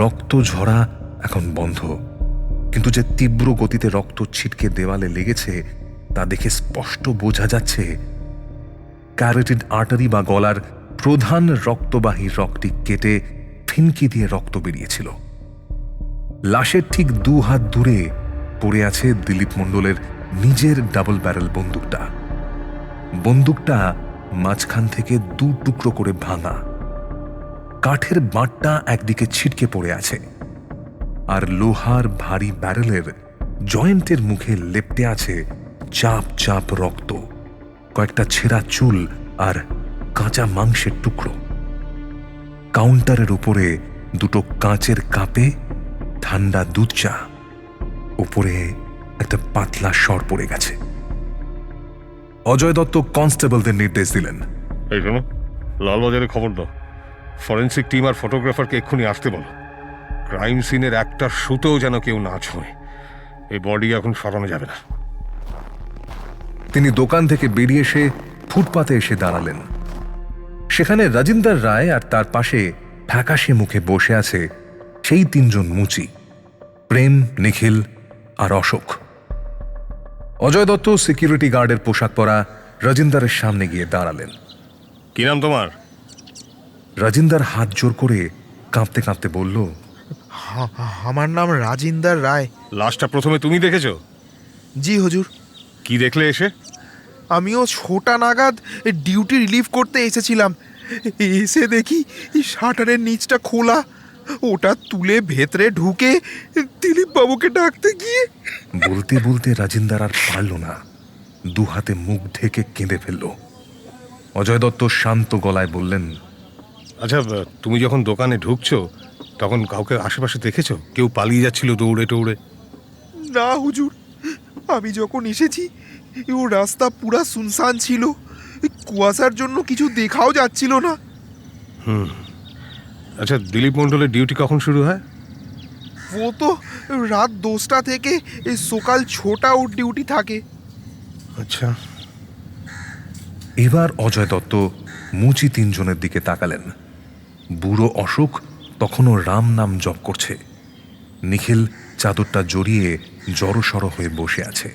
রক্ত ঝরা এখন বন্ধ, কিন্তু যে তীব্র গতিতে রক্ত ছিটকে দেওয়ালে লেগেছে তা দেখে স্পষ্ট বোঝা যাচ্ছে ক্যারোটিড আর্টারি বা গলার প্রধান রক্তবাহী রগটি কেটে ফিনকি দিয়ে রক্ত বেরিয়েছিল। লাশের ঠিক 2 হাত দূরে পড়ে আছে দিলীপ মণ্ডলের নিজের ডাবল ব্যারেল বন্দুকটা। বন্দুকটা মাঝখান থেকে 2 টুকরো করে ভাঙা। কাঠের বাঁটটা একদিকে ছিটকে পড়ে আছে, আর লোহার ভারী ব্যারেলের জয়েন্টের মুখে লেপ্টে আছে চাপ চাপ রক্ত। কয়েকটা ছেঁড়া চুল আর কাঁচা মাংসের টুকরো। কাউন্টারের উপরে দুটো কাঁচের কাপে ঠান্ডা দুধ চা, উপরে একটা পাতলা সর পড়ে গেছে। অজয় দত্ত কনস্টেবলদের নির্দেশ দিলেন, এই শোনো, লালবাজারে খবর দাও, ফরেন্সিক টিম আর ফটোগ্রাফারকে এক্ষুনি আসতে বলো। ক্রাইম সিনের একটা সুতোও যেন কেউ না ছোঁয়। এই বডি এখন সরানো যাবে না। তিনি দোকান থেকে বেরিয়ে এসে ফুটপাতে এসে দাঁড়ালেন। সেখানে রাজিন্দর রায় আর তার পাশে ফ্যাকাশে মুখে বসে আছে সেই তিনজন মুচি, প্রেম, নিখিল আর অশোক। অজয় দত্ত সিকিউরিটি গার্ডের পোশাক পরা রাজিন্দারের সামনে গিয়ে দাঁড়ালেন। কি নাম তোমার? রাজিন্দার হাত জোর করে কাঁপতে কাঁপতে বলল, আমার নাম রাজিন্দর রায়। লাশটা প্রথমে তুমি দেখেছো? জি হুজুর। কি দেখলে এসে? আমিও 6টা নাগাদ ডিউটি রিলিভ করতে এসেছিলাম। এসে দেখি শাটারের নিচটা খোলা, ওটা তুলে ভেতরে ঢুকে দিলীপ বাবুকে ডাকতে গিয়ে। বলতে বলতে রাজিন্দার আর পারল না, দু হাতে মুখ ঢেকে কেঁদে ফেলল। অজয় দত্ত শান্ত গলায় বললেন, আচ্ছা, তুমি যখন দোকানে ঢুকছো তখন কাউকে আশেপাশে দেখেছো? কেউ পালিয়ে যাচ্ছিল দৌড়ে টৌড়ে? না হুজুর, আমি যখন এসেছি ও রাস্তা পুরা সুনসান ছিল, কুয়াশার জন্য কিছু দেখাও যাচ্ছিল না। আচ্ছা, দিলীপ মণ্ডলের ডিউটি কখন শুরু হয়? ও তো রাত 10টা থেকে সকাল 6টা ওর ডিউটি থাকে। আচ্ছা। এবার অজয় দত্ত মুচি তিনজনের দিকে তাকালেন। বুড়ো অশোক তখনও রাম নাম জপ করছে। নিখিল চাদরটা জড়িয়ে জড়সড় হয়ে বসে আছে।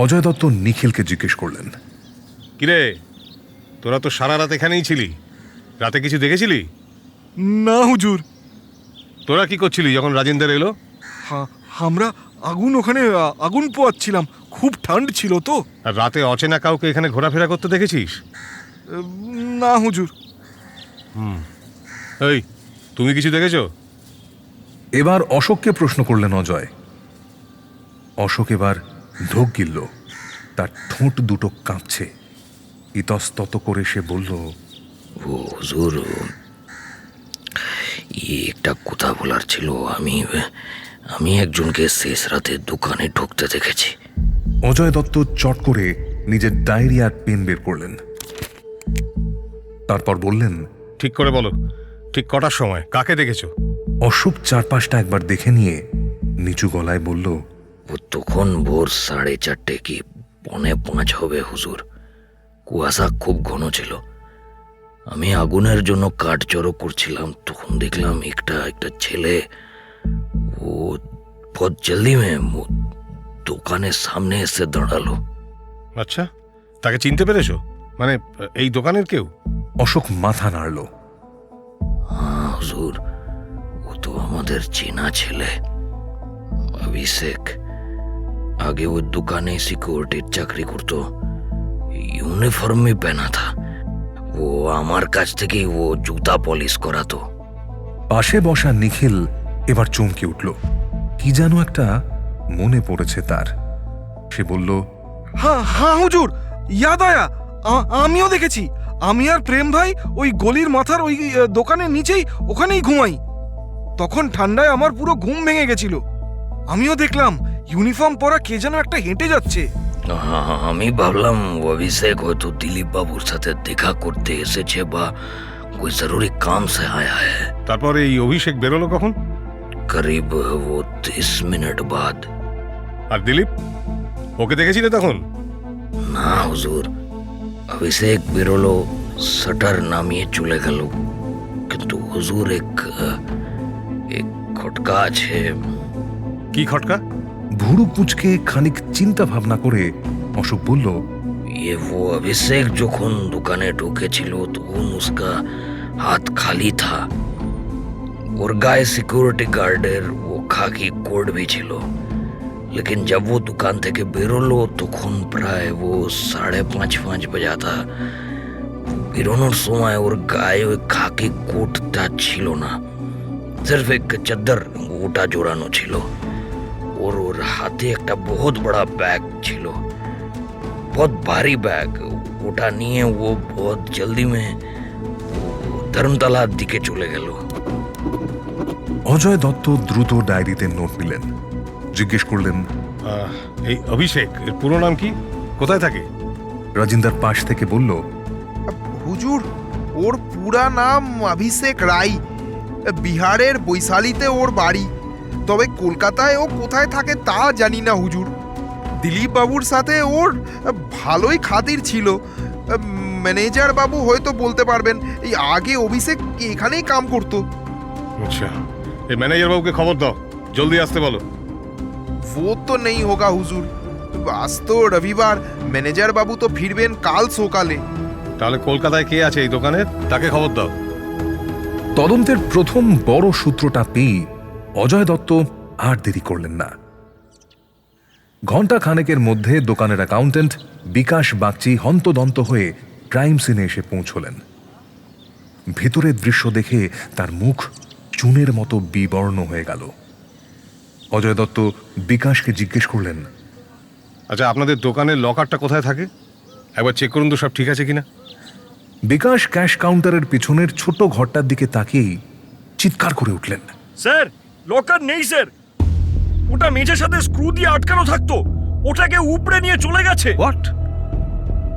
অজয় দত্ত নিখিলকে জিজ্ঞেস করলেন, কিরে, তোরা তো সারা রাত এখানেই ছিলি, রাতে কিছু দেখেছিলি? না হুজুর, তোরা কি করছিলি যখন রাজেন্দ্র এলো? আমরা ওখানে আগুন পোয়াচ্ছিলাম, খুব ঠান্ড ছিল তো। আর রাতে অচেনা কাউকে এখানে ঘোরাফেরা করতে দেখেছিস? না হুজুর। এই, তুমি কিছু দেখেছো? এবার অশোককে প্রশ্ন করলেন অজয়। অশোক এবার ঢোক গিলল, তার ঠোঁট দুটো কাঁপছে। ইতস্তত করে সে বলল, ও হুজুর, একটা কথা বলার ছিল। আমি একজনকে শেষ রাতে দোকানে ঢুকতে দেখেছি। অজয় দত্ত চট করে নিজের ডায়েরি আর পেন বের করলেন। তারপর বললেন, ঠিক করে বলো, ঠিক কটার সময়, কাকে দেখেছো? অশোক চারপাশটা একবার দেখে নিয়ে নিচু গলায় বলল, ও তখন ভোর 4:30 কি 4:45 হবে হুজুর। কুয়াশা খুব ঘন ছিল। আমি আগুনের জন্য কাঠ জড়ো করছিলাম, তখন দেখলাম একটা ছেলে, ও বহুত জলদি দোকানের সামনে এসে দাঁড়ালো। আচ্ছা, তাকে চিনতে পেরেছো? মানে এই দোকানের কেউ? অশোক মাথা নাড়ল। হ্যাঁ হুজুর, ও তো আমাদের চেনা ছেলে, অভিষেক। আগে ওই দোকানে সিকিউরিটির চাকরি করতো, ইউনিফর্মই পহনা থা। ও আমার কাছ থেকেই ও জুতা পলিশ করাতো। পাশে বসা নিখিল এবার চমকে উঠল। কি যেন একটা মনে পড়েছে তার। সে বলল, হ্যাঁ হ্যাঁ হুজুর, ইয়াদ আয়া, আমিও দেখেছি। আমি আর প্রেম ভাই ওই গলির মাথার ওই দোকানের নিচেই ওখানেই ঘুমাই। তখন ঠান্ডায় আমার পুরো ঘুম ভেঙে গেছিল। আমিও দেখলাম ইউনিফর্ম পরা কে যেন একটা হেঁটে যাচ্ছে। আমি ভাবলাম অভিষেক হয়তো দিলীপ বাবুর সাথে দেখা করতে এসেছে বা कोई जरूरी काम से आया है। তারপর এই অভিষেক বেরোলো কখন? करीब वो 30 मिनट बाद। আর দিলীপ, ওকে দেখেছিলে তখন? না হুজুর, অভিষেক বেরোলো, শাটার নামিয়ে চলে গেল। কিন্তু হুজুর এক খটকা আছে। কি খটকা? ভুরু কুঁচকে খানিক চিন্তা ভাবনা করে অশোক বলল, ये वो अभिषेक যখন দোকানে ঢুকেছিল তখন उसका हाथ खाली था और गाय सिक्योरिटी गार्डर वो खाकी कोट भी ছিল। लेकिन जब वो दुकान থেকে বেরোলো তখন প্রায় वो 5:30 বাজা था। বেরোনোর সময় ওর গায়ে ওই খাকি কোটটা ছিল না, सिर्फ एक চাদর ওটা জোড়ানো ছিল। और ওর হাতে একটা বহুত বড় ব্যাগ ছিল। बहुत भारी बैग ওটা নিয়ে ও बहुत जल्दी में ধর্মতলার দিকে চলে গেল। অজয় দত্ত দ্রুত ডায়েরিতে নোট নিলেন, জিজ্ঞেস করলেন, এই অভিষেক এর পুরো নাম কি, কোথায় থাকে? রাজিন্দার পাশ থেকে বলল, হুজুর ওর পুরা নাম অভিষেক রায়, বিহারের বৈশালীতে ওর বাড়ি, তবে কলকাতায় ও কোথায় থাকে তা জানি না হুজুর। দিলীপ বাবুর সাথে ওর ভালোই খাতির ছিল, ম্যানেজার বাবু হয়তো বলতে পারবেন। এই আগে অভিষেক এখানেই কাম করতো। আচ্ছা, এই ম্যানেজার বাবুকে খবর দাও, জলদি আসতে বলো। वो तो नहीं होगा हुजूर, आज तो रविवार, मैनेजर बाबू तो फिरবেন কাল সকালে। তাহলে কলকাতায় কে আছে এই দোকানে, তাকে খবর দাও। তদন্তের প্রথম বড় সূত্রটা পেয়ে অজয় দত্ত আর দেরি করলেন না। ঘণ্টা খানেকের মধ্যে দোকানের অ্যাকাউন্টেন্ট বিকাশ বাগচি হন্তদন্ত হয়ে ক্রাইম সিনে এসে পৌঁছলেন। ভেতরের দৃশ্য দেখে তার মুখ চুনের মতো বিবর্ণ হয়ে গেল। অজয় দত্ত বিকাশকে জিজ্ঞেস করলেন, আচ্ছা, আপনাদের দোকানের লকারটা কোথায় থাকে, একবার চেক করুন তো সব ঠিক আছে কিনা। বিকাশ ক্যাশ কাউন্টারের পিছনের ছোট ঘরটার দিকে তাকিয়েই চিৎকার করে উঠলেন, স্যার লকার নেই স্যার, ওটা মেঝের সাথে স্ক্রু দিয়ে আটকানো থাকতো, ওটাকে উপড়ে নিয়ে চলে গেছে। হোয়াট?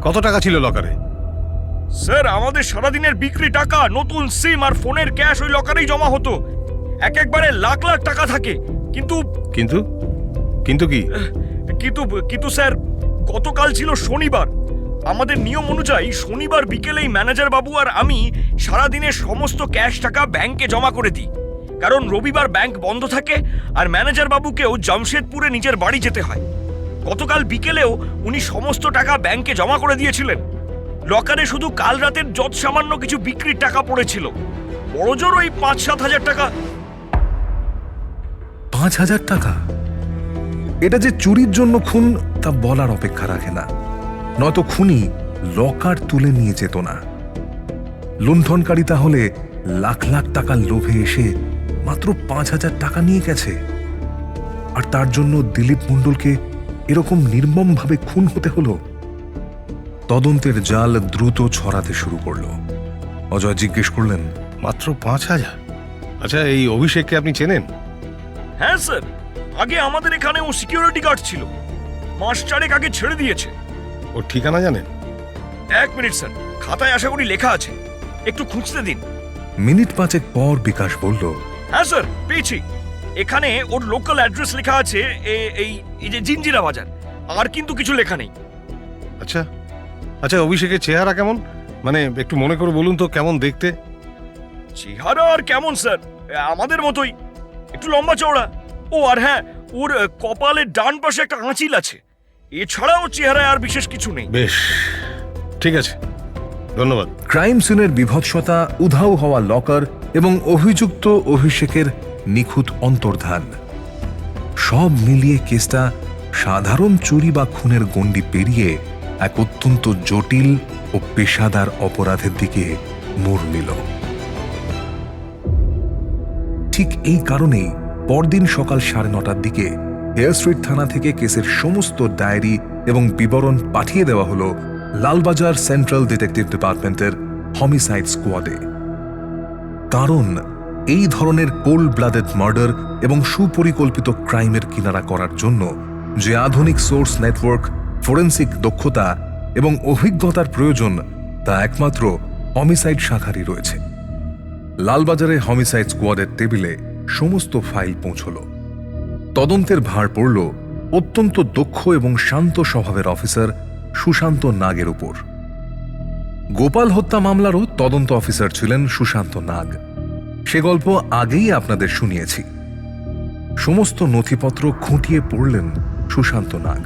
কত টাকা ছিল লকারে? স্যার আমাদের সারাদিনের বিক্রি টাকা, নতুন সিম আর ফোনের ক্যাশ ওই লকারেই জমা হতো। একবারে লাখ লাখ টাকা থাকে। কিন্তু কিন্তু কিন্তু কি? কিন্তু কিন্তু স্যার গতকাল ছিল শনিবার। আমাদের নিয়ম অনুযায়ী শনিবার বিকেলেই ম্যানেজার বাবু আর আমি সারাদিনের সমস্ত ক্যাশ টাকা ব্যাংকে জমা করে দিই, কারণ রবিবার ব্যাংক বন্ধ থাকে আর ম্যানেজার বাবুকেও জামশেদপুরে নিজের বাড়ি যেতে হয়। গতকাল বিকেলেও উনি সমস্ত টাকা ব্যাংকে জমা করে দিয়েছিলেন। লকারে শুধু কাল রাতের যত সামান্য কিছু বিক্রির টাকা পড়েছিল, বড়জোর ওই ৫-৭ হাজার টাকা। ৫,০০০ টাকা? এটা যে চুরির জন্য খুন তা বলার অপেক্ষা রাখে না, নয়তো খুনি লকার তুলে নিয়ে যেত না। লুণ্ঠনকারী তাহলে লাখ লাখ টাকার লোভে এসে মাত্র ৫,০০০ টাকা নিয়ে গেছে, আর তার জন্য দিলীপ মণ্ডলকে এরকম নির্মমভাবে খুন হতে হলো। তদন্তের জাল দ্রুত ছড়াতে শুরু করলো। অজয় জিজ্ঞেস করলেন, মাত্র ৫,০০০? আচ্ছা, এই অভিষেককে আপনি চেনেন? হ্যাঁ স্যার, আগে আমাদের এখানে ও সিকিউরিটি গার্ড ছিল, মাস ৪ আগে ছেড়ে দিয়েছে। ওর ঠিকানা জানেন? ১ মিনিট স্যার, খাতায় আশা করি লেখা আছে, একটু খুঁজতে দিন। মিনিট ৫ পর বিকাশ বলল, হ্যাঁ স্যার পেয়েছি, এখানে ওর লোকাল অ্যাড্রেস লেখা আছে, এই যে জিঞ্জিরা বাজার, আর কিন্তু কিছু লেখা নেই। আচ্ছা আচ্ছা, অভিষেকের চেহারা কেমন, মানে একটু মনে করে বলুন তো, কেমন দেখতে? চেহারা আর কেমন স্যার, আমাদের মতোই, একটু লম্বা চওড়া। ও আর হ্যাঁ, ওর কপালের ডান পাশে একটা আঁচিল আছে, এছাড়া ওর চেহারায় আর বিশেষ কিছু নেই। বেশ, ঠিক আছে, ধন্যবাদ। ক্রাইম সিনের বিভৎসতা, উধাও হওয়া লকার এবং অভিযুক্ত অভিষেকের নিখুঁত অন্তর্ধান, সব মিলিয়ে কেসটা সাধারণ চুরি বা খুনের গণ্ডি পেরিয়ে এক অত্যন্ত জটিল ও পেশাদার অপরাধের দিকে মোড় নিল। ঠিক এই কারণেই পরদিন সকাল ৯:৩০ দিকে হেয়ার স্ট্রিট থানা থেকে কেসের সমস্ত ডায়েরি এবং বিবরণ পাঠিয়ে দেওয়া হলো লালবাজার সেন্ট্রাল ডিটেকটিভ ডিপার্টমেন্টের হমিসাইড স্কোয়াডে। কারণ এই ধরনের কোল্ড ব্লাডেড মার্ডার এবং সুপরিকল্পিত ক্রাইমের কিনারা করার জন্য যে আধুনিক সোর্স নেটওয়ার্ক, ফরেন্সিক দক্ষতা এবং অভিজ্ঞতার প্রয়োজন তা একমাত্র হমিসাইড শাখারই রয়েছে। লালবাজারে হমিসাইড স্কোয়াডের টেবিলে সমস্ত ফাইল পৌঁছল। তদন্তের ভার পড়ল অত্যন্ত দক্ষ এবং শান্ত স্বভাবের অফিসার সুশান্ত নাগের উপর। গোপাল হত্যা মামলারও তদন্ত অফিসার ছিলেন সুশান্ত নাগ, সে গল্প আগেই আপনাদের শুনিয়েছি। সমস্ত নথিপত্র খুঁটিয়ে পড়লেন সুশান্ত নাগ।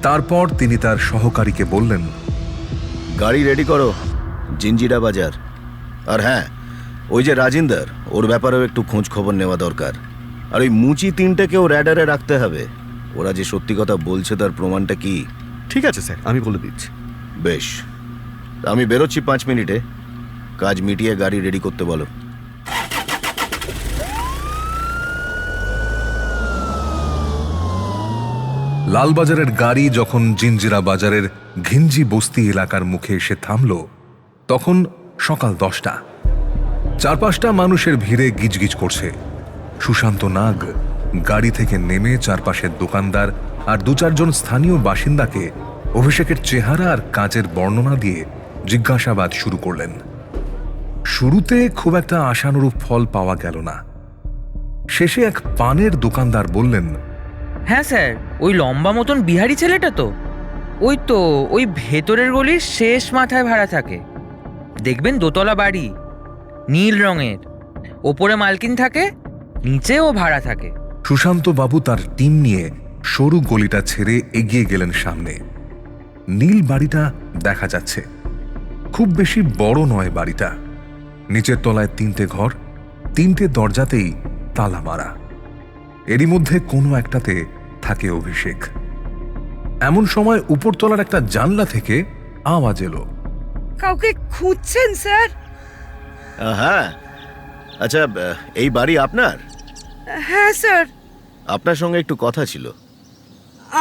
তারপর তিনি তার সহকারীকে বললেন, গাড়ি রেডি করো, জিঞ্জিরা বাজার। আর হ্যাঁ, ওই যে রাজিন্দার, ওর ব্যাপারেও একটু খোঁজ খবর নেওয়া দরকার। আর ওই মুচি তিনটাকেও র্যাডারে রাখতে হবে। ওরা যে সত্যি কথা বলছে তার প্রমাণটা কি? ঠিক আছে স্যার, আমি বলে দিচ্ছি। বেশ, আমি বেরোচ্ছি ৫ মিনিটে। কাজ মিটিয়ে গাড়ি রেডি করতে বলো। লালবাজারের গাড়ি যখন জিঞ্জিরা বাজারের ঘিঞ্জি বস্তি এলাকার মুখে এসে থামল, তখন সকাল 10টা। চারপাশটা মানুষের ভিড়ে গিজগিজ করছে। সুশান্ত নাগ গাড়ি থেকে নেমে চারপাশের দোকানদার আর 2-4 স্থানীয় বাসিন্দাকে অভিষেকের চেহারা আর কাজের বর্ণনা দিয়ে জিজ্ঞাসাবাদ শুরু করলেন। শুরুতে খুব একটা আশানুরূপ ফল পাওয়া গেল না। শেষে এক পানের দোকানদার বললেন, হ্যাঁ স্যার, ওই লম্বা মতন বিহারি ছেলেটা তো ওই ভেতরের গলির শেষ মাথায় ভাড়া থাকে। দেখবেন দোতলা বাড়ি, নীল রঙের, ওপরে মালকিন থাকে, নিচেও ভাড়া থাকে। সুশান্ত বাবু তার টিম নিয়ে সরু গলিটা ছেড়ে এগিয়ে গেলেন সামনে। নীল বাড়িটা দেখা যাচ্ছে। খুব বেশি বড় নয় বাড়িটা। নিচের তলায় 3টে ঘর, 3টে দরজাতেই তালা মারা। এরই মধ্যে কোনো একটাতে থাকে অভিষেক। এমন সময় উপরতলার একটা জানলা থেকে আওয়াজ এলো, কাউকে খুঁজছেন স্যার? হ্যাঁ, আচ্ছা, এই বাড়ি আপনার? হ্যাঁ স্যার। আপনার সঙ্গে একটু কথা ছিল।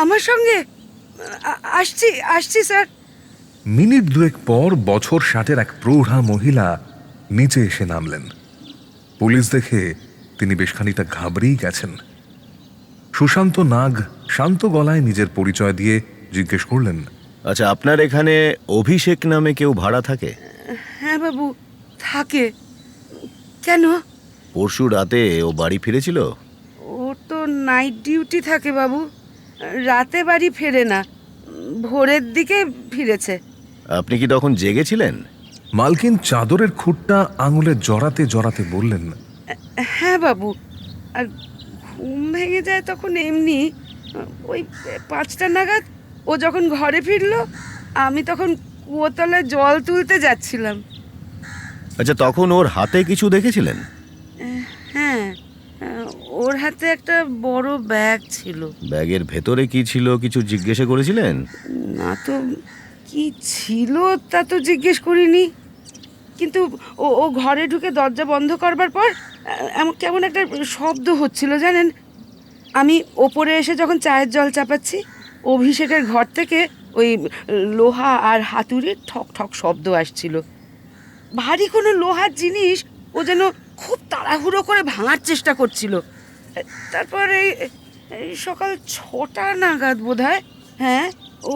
আমার সঙ্গে? আসছি স্যার। মিনিট 2 পর বছর 60-এর এক প্রৌঢ়া মহিলা নিচে এসে নামলেন। পুলিশ দেখে তিনি বেশ খানিকটা ঘাবড়েই গেছেন। সুশান্ত নাগ শান্ত গলায় নিজের পরিচয় দিয়ে জিজ্ঞেস করলেন, আচ্ছা, আপনার এখানে অভিষেক নামে কেউ ভাড়া থাকে? হ্যাঁ বাবু, থাকে। কেন? পরশু রাতে ও বাড়ি ফিরেছিল? ও তো নাইট ডিউটি থাকে বাবু, রাতে বাড়ি ফেরে না, ভোরের দিকে ফিরেছে। আপনি কি তখন জেগেছিলেন? মালকিন চাদরের খুঁটটা আঙুলে জড়াতে জড়াতে বললেন, হ্যাঁ বাবু, আর ঘুম ভেঙে যায় তখন এমনি। ওই 5টা নাগাদ ও যখন ঘরে ফিরলো, আমি তখন কুয়োতলায় জল তুলতে যাচ্ছিলাম। আচ্ছা, তখন ওর হাতে কিছু দেখেছিলেন? হ্যাঁ, ওর হাতে একটা বড় ব্যাগ ছিল। ব্যাগের ভেতরে কি ছিল কিছু জিজ্ঞেস করেছিলেন? না তো, কি ছিল তা তো জিজ্ঞেস করিনি, কিন্তু ও ঘরে ঢুকে দরজা বন্ধ করবার পর এমন কেমন একটা শব্দ হচ্ছিল জানেন। আমি ওপরে এসে যখন চায়ের জল চাপাচ্ছি, অভিষেকের ঘর থেকে ওই লোহা আর হাতুড়ির ঠক ঠক শব্দ আসছিল। ভারী কোনো লোহার জিনিস ও যেন খুব তাড়াহুড়ো করে ভাঙার চেষ্টা করছিল। তারপর এই সকাল 6টা নাগাদ বোধহয়, হ্যাঁ, ও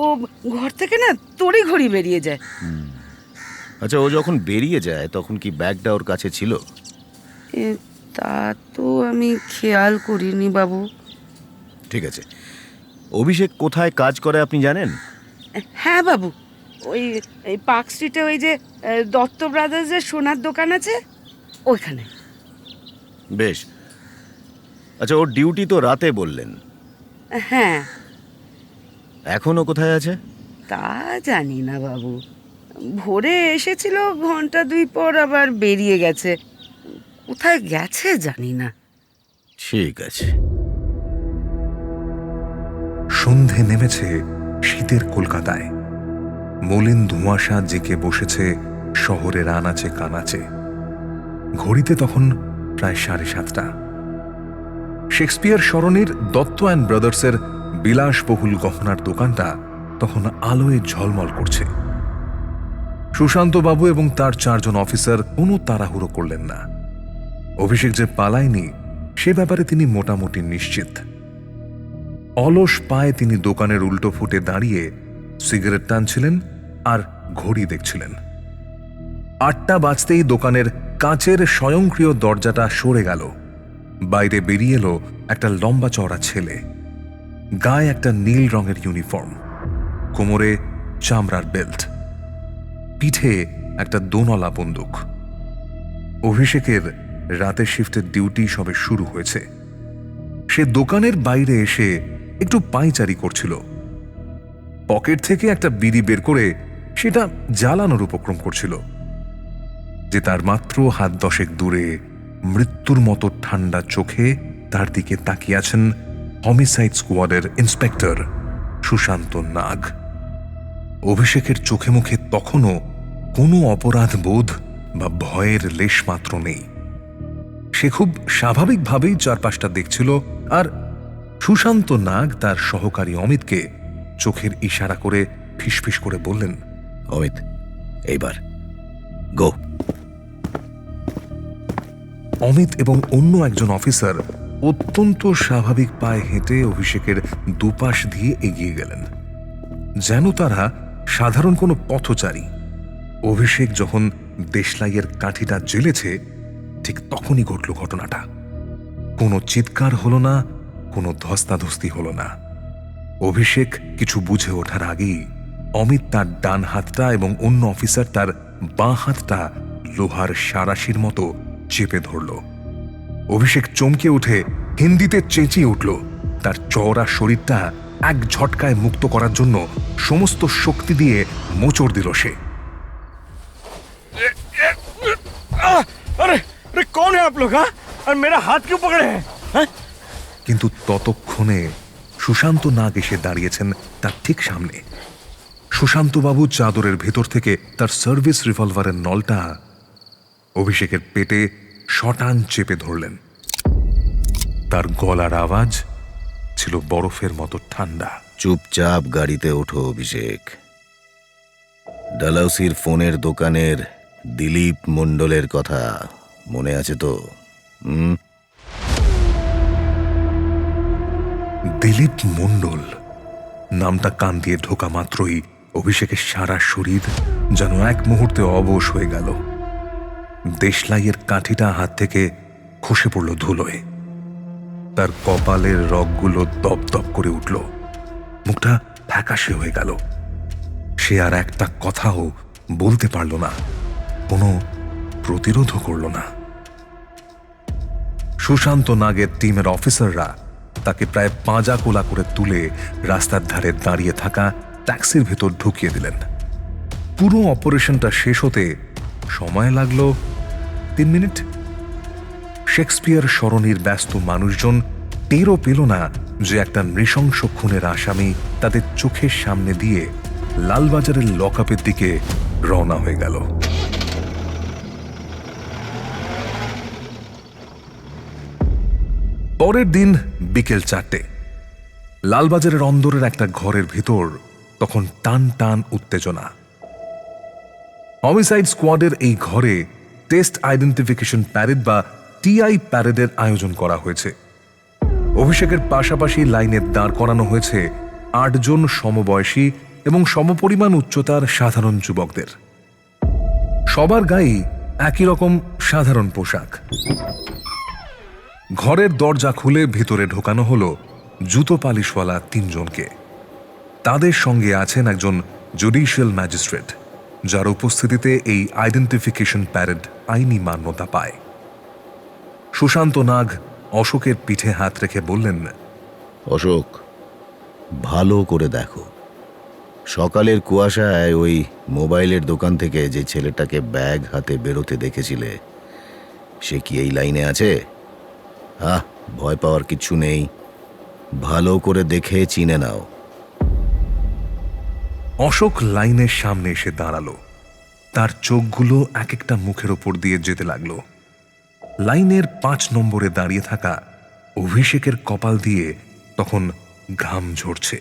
ঘর থেকে না তড়িঘড়ি বেরিয়ে যায়। আচ্ছা, ও যখন বেরিয়ে যায় তখন কি ব্যাগটা ওর কাছে ছিল? তা তো আমি খেয়াল করিনি বাবু। ঠিক আছে, অভিষেক কোথায় কাজ করে আপনি জানেন? হ্যাঁ বাবু, ওই পার্ক স্ট্রিটে ওই যে দত্ত ব্রাদার্সের সোনার দোকান আছে, ওইখানে। বেশ। আচ্ছা, ওর ডিউটি তো রাতে বললেন। হ্যাঁ। এখনো কোথায় আছে? তা জানি না বাবু, ভোরে এসেছিল, ঘন্টা 2 পর আবার বেরিয়ে গেছে। কোথায় গেছে জানি না। ঠিক আছে। সন্ধে নেমেছে শীতের কলকাতায়। মলিন ধোঁয়াশা জেঁকে বসেছে শহরের আনাচে কানাচে। ঘড়িতে তখন প্রায় 7:30। শেক্সপিয়ার সরণির দত্ত অ্যান্ড ব্রাদার্সের বিলাসবহুল গহনার দোকানটা তখন আলোয় ঝলমল করছে। সুশান্তবাবু এবং তার 4 জন অফিসার কোনো তাড়াহুড়ো করলেন না। অভিষেক যে পালায়নি সে ব্যাপারে তিনি মোটামুটি নিশ্চিত। অলস পায়ে তিনি দোকানের উল্টো ফুটে দাঁড়িয়ে সিগারেট টানছিলেন আর ঘড়ি দেখছিলেন। 8টা বাজতেই দোকানের কাচের স্বয়ংক্রিয় দরজাটা সরে গেল। বাইরে বেরিয়ে এলো একটা লম্বা চওড়া ছেলে। গায়ে একটা নীল রঙের ইউনিফর্ম, কোমরে চামড়ার বেল্ট, পিঠে একটা দোনলা বন্দুক। অভিষেকের রাতের শিফটের ডিউটি সবে শুরু হয়েছে। সে দোকানের বাইরে এসে একটু পায়চারি করছিল। পকেট থেকে একটা বিড়ি বের করে সেটা জ্বালানোর উপক্রম করছিল যে তার মাত্র হাত 10 দূরে মৃত্যুর মতো ঠান্ডা চোখে তার দিকে তাকিয়ে আছেন হমিসাইড স্কোয়াডের ইন্সপেক্টর সুশান্ত নাগ। অভিষেকের চোখে মুখে তখনও কোনো অপরাধ বোধ বা ভয়ের লেশ মাত্র নেই। সে খুব স্বাভাবিকভাবেই চারপাশটা দেখছিল আর সুশান্ত নাগ তার সহকারী অমিতকে চোখের ইশারা করে ফিসফিস করে বললেন, অমিত, এইবার গো। অমিত এবং অন্য একজন অফিসার অত্যন্ত স্বাভাবিক পায়ে হেঁটে অভিষেকের দুপাশ দিয়ে এগিয়ে গেলেন, যেন তারা সাধারণ কোনো পথচারী। অভিষেক যখন দেশলাইয়ের কাঠিটা জ্বেলেছে ঠিক তখনই ঘটল ঘটনাটা। কোনো চিৎকার হলো না, কোনো ধস্তাধস্তি হলো না। অভিষেক কিছু বুঝে ওঠার আগেই অমিত তার ডান হাতটা এবং অন্য অফিসার তার বাঁ হাতটা লোহার সারাশির মতো চেপে ধরল। অভিষেক চমকে উঠে হিন্দিতে চেঁচিয়ে উঠল। তার চওড়া শরীরটা এক ঝটকায় মুক্ত করার জন্য সমস্ত শক্তি দিয়ে মোচড় দিল সে। अरे अरे कौन है आप लोग? हाँ, और मेरा हाथ क्यों पकड़े हैं? हाँ? কিন্তু ততক্ষণে সুশান্ত নাগ এসে দাঁড়িয়েছেন তার ঠিক সামনে। সুশান্তবাবু চাদরের ভেতর থেকে তার সার্ভিস রিভলভারের নলটা অভিষেকের পেটে শটান চেপে ধরলেন। তার গলার আওয়াজ ছিল বরফের মতো ঠান্ডা। চুপচাপ গাড়িতে ওঠো অভিষেক। ডালাউসির ফোনের দোকানের দিলীপ মণ্ডলের কথা মনে আছে তো? দিলীপ মণ্ডল নামটা কান দিয়ে ঢোকা মাত্রই অভিষেকের সারা শরীর যেন এক মুহূর্তে অবশ হয়ে গেল। দেশলাইয়ের কাঠিটা হাত থেকে খসে পড়ল ধুলোয়। তার কপালের রগগুলো দপদপ করে উঠল, মুখটা ফ্যাকাশে হয়ে গেল। সে আর একটা কথাও বলতে পারল না, কোনো প্রতিরোধও করল না। সুশান্ত নাগের টিমের অফিসাররা তাকে প্রায় পাঁজা কোলা করে তুলে রাস্তার ধারে দাঁড়িয়ে থাকা ট্যাক্সির ভেতর ঢুকিয়ে দিলেন। পুরো অপারেশনটা শেষ হতে সময় লাগল 3 মিনিট। শেক্সপিয়ার সরণির ব্যস্ত মানুষজন টেরও পেল না যে একটা নৃশংস খুনের আসামি তাদের চোখের সামনে দিয়ে লালবাজারের লকআপের দিকে রওনা হয়ে গেল। পরের দিন বিকেল 4টে লালবাজারের অন্দরের একটা ঘরের ভিতর তখন টান টান উত্তেজনা। হমিসাইড স্কোয়াডের এই ঘরে টেস্ট আইডেন্টিফিকেশন প্যারেড বা টিআই প্যারেডের আয়োজন করা হয়েছে। অভিষেকের পাশাপাশি লাইনে দাঁড় করানো হয়েছে 8 জন সমবয়সী এবং সমপরিমাণ উচ্চতার সাধারণ যুবকদের। সবার গায়েই একই রকম সাধারণ পোশাক। ঘরের দরজা খুলে ভিতরে ঢোকানো হলো জুতো পালিশওয়ালা 3 জনকে। তাদের সঙ্গে আছেন একজন জুডিশিয়াল ম্যাজিস্ট্রেট, যার উপস্থিতিতে এই আইডেন্টিফিকেশন প্যারেড আইনি মান্যতা পায়। সুশান্ত নাগ অশোকের পিঠে হাত রেখে বললেন, অশোক, ভালো করে দেখো। সকালের কুয়াশায় ওই মোবাইলের দোকান থেকে যে ছেলেটাকে ব্যাগ হাতে বেরোতে দেখেছিলে, সে কি এই লাইনে আছে? ভয় পাওয়ার কিচ্ছু নেই, ভালো করে দেখে চিনে নাও। অশোক লাইনের সামনে এসে দাঁড়ালো। তার চোখগুলো এক একটা মুখের ওপর দিয়ে যেতে লাগলো। লাইনের 5 নম্বরে দাঁড়িয়ে থাকা অভিষেকের কপাল দিয়ে তখন ঘাম ঝরছে।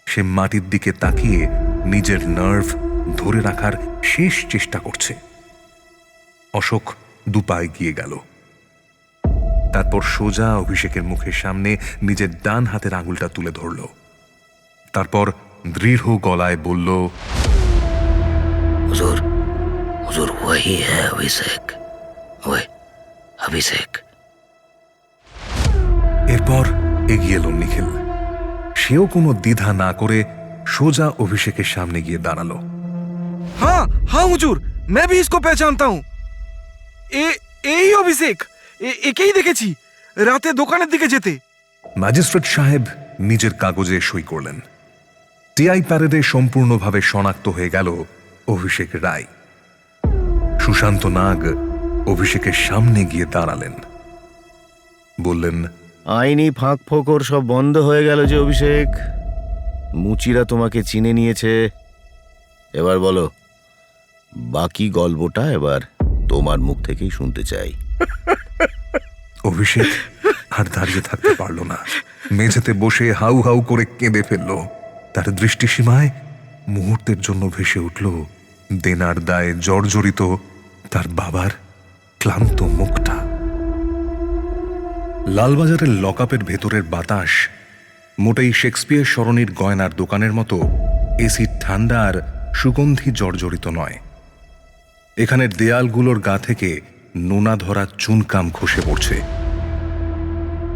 সে মাটির দিকে তাকিয়ে নিজের নার্ভ ধরে রাখার শেষ চেষ্টা করছে। অশোক দুপায়ে গিয়ে গেল। তারপর সোজা অভিষেকের মুখের সামনে নিজের ডান হাতের আঙুলটা তুলে ধরল। তারপর দৃঢ় গলায় বলল, হুজুর, হুজুর ওহি হ্যায় অভিষেক, ওই অভিষেক। এরপর এগিয়ে এলো নিখিল। সেও কোনো দ্বিধা না করে সোজা অভিষেকের সামনে গিয়ে দাঁড়ালো। हाँ हाँ हुजूर, मैं भी इसको पहचानता हूँ। এই অভিষেক, একেই দেখেছি রাতে দোকানের দিকে যেতে। ম্যাজিস্ট্রেট সাহেব নিজের কাগজে সই করলেন। টিআই প্যারেডে সম্পূর্ণভাবে শনাক্ত হয়ে গেল অভিষেক রায়। সুশান্ত নাগ অভিষেকের সামনে গিয়ে দাঁড়ালেন, বললেন, আইনি ফাঁক ফোকর সব বন্ধ হয়ে গেল যে অভিষেক। মুচিরা তোমাকে চিনে নিয়েছে। এবার বলো, বাকি গল্পটা এবার তোমার মুখ থেকেই শুনতে চাই। অভিষেক আর দাঁড়িয়ে থাকতে পারল না। মেঝেতে বসে হাউ হাউ করে কেঁদে ফেলল। তার দৃষ্টিসীমায় মুহূর্তের জন্য ভেসে উঠল দেনার দায়ে জর্জরিত তার বাবার ক্লান্ত মুখটা। লালবাজারের লকআপের ভেতরের বাতাস মোটেই শেক্সপিয়ার সরণির গয়নার দোকানের মতো এসির ঠান্ডা আর সুগন্ধি জর্জরিত নয়। এখানের দেয়ালগুলোর গা থেকে নোনা ধরা চুনকাম খসে পড়ছে।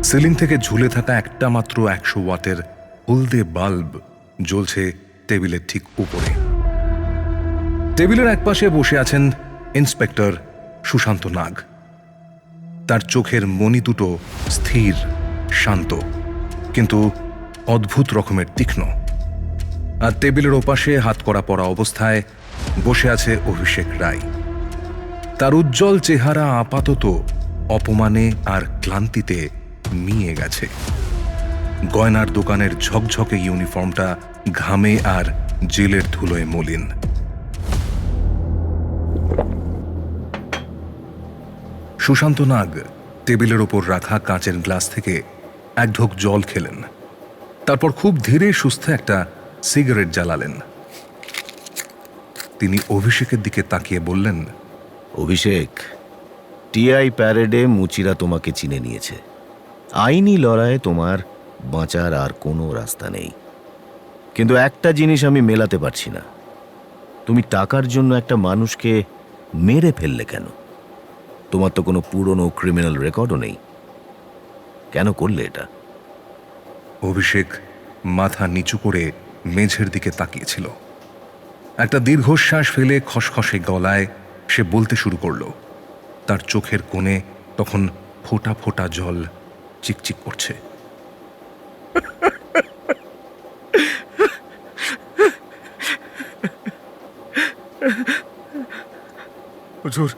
সিলিং থেকে ঝুলে থাকা একটা মাত্র 100 ওয়াটের হলদে বাল্ব জ্বলছে টেবিলের ঠিক উপরে। টেবিলের একপাশে বসে আছেন ইন্সপেক্টর সুশান্ত নাগ। তার চোখের মণি দুটো স্থির, শান্ত, কিন্তু অদ্ভুত রকমের তীক্ষ্ণ। আর টেবিলের ওপাশে হাতকড়া পরা অবস্থায় বসে আছে অভিষেক রায়। তার উজ্জ্বল চেহারা আপাতত অপমানে আর ক্লান্তিতে মিয়ে গেছে। গয়নার দোকানের ঝকঝকে ইউনিফর্মটা ঘামে আর জেলের ধুলোয় মলিন। সুশান্ত নাগ টেবিলের ওপর রাখা কাঁচের গ্লাস থেকে এক ঢোক জল খেলেন। তারপর খুব ধীরে সুস্থে একটা সিগারেট জ্বালালেন। তিনি অভিষেকের দিকে তাকিয়ে বললেন, অভিষেক, টিআই প্যারেডে মুচিরা তোমাকে চিনে নিয়েছে। আইনি লড়াইয়ে তোমার বাঁচার আর কোনো রাস্তা নেই। কিন্তু একটা জিনিস আমি মেলাতে পারছি না, তুমি টাকার জন্য একটা মানুষকে মেরে ফেললে কেন? তোমার তো কোনো পুরনো ক্রিমিনাল রেকর্ডও নেই, কেন করলে এটা? অভিষেক মাথা নিচু করে মেঝের দিকে তাকিয়েছিল। একটা দীর্ঘশ্বাস ফেলে খসখসে গলায় সে বলতে শুরু করল। তার চোখের কোণে তখন ফোঁটা ফোঁটা জল চিকচিক করছে। হুজুর,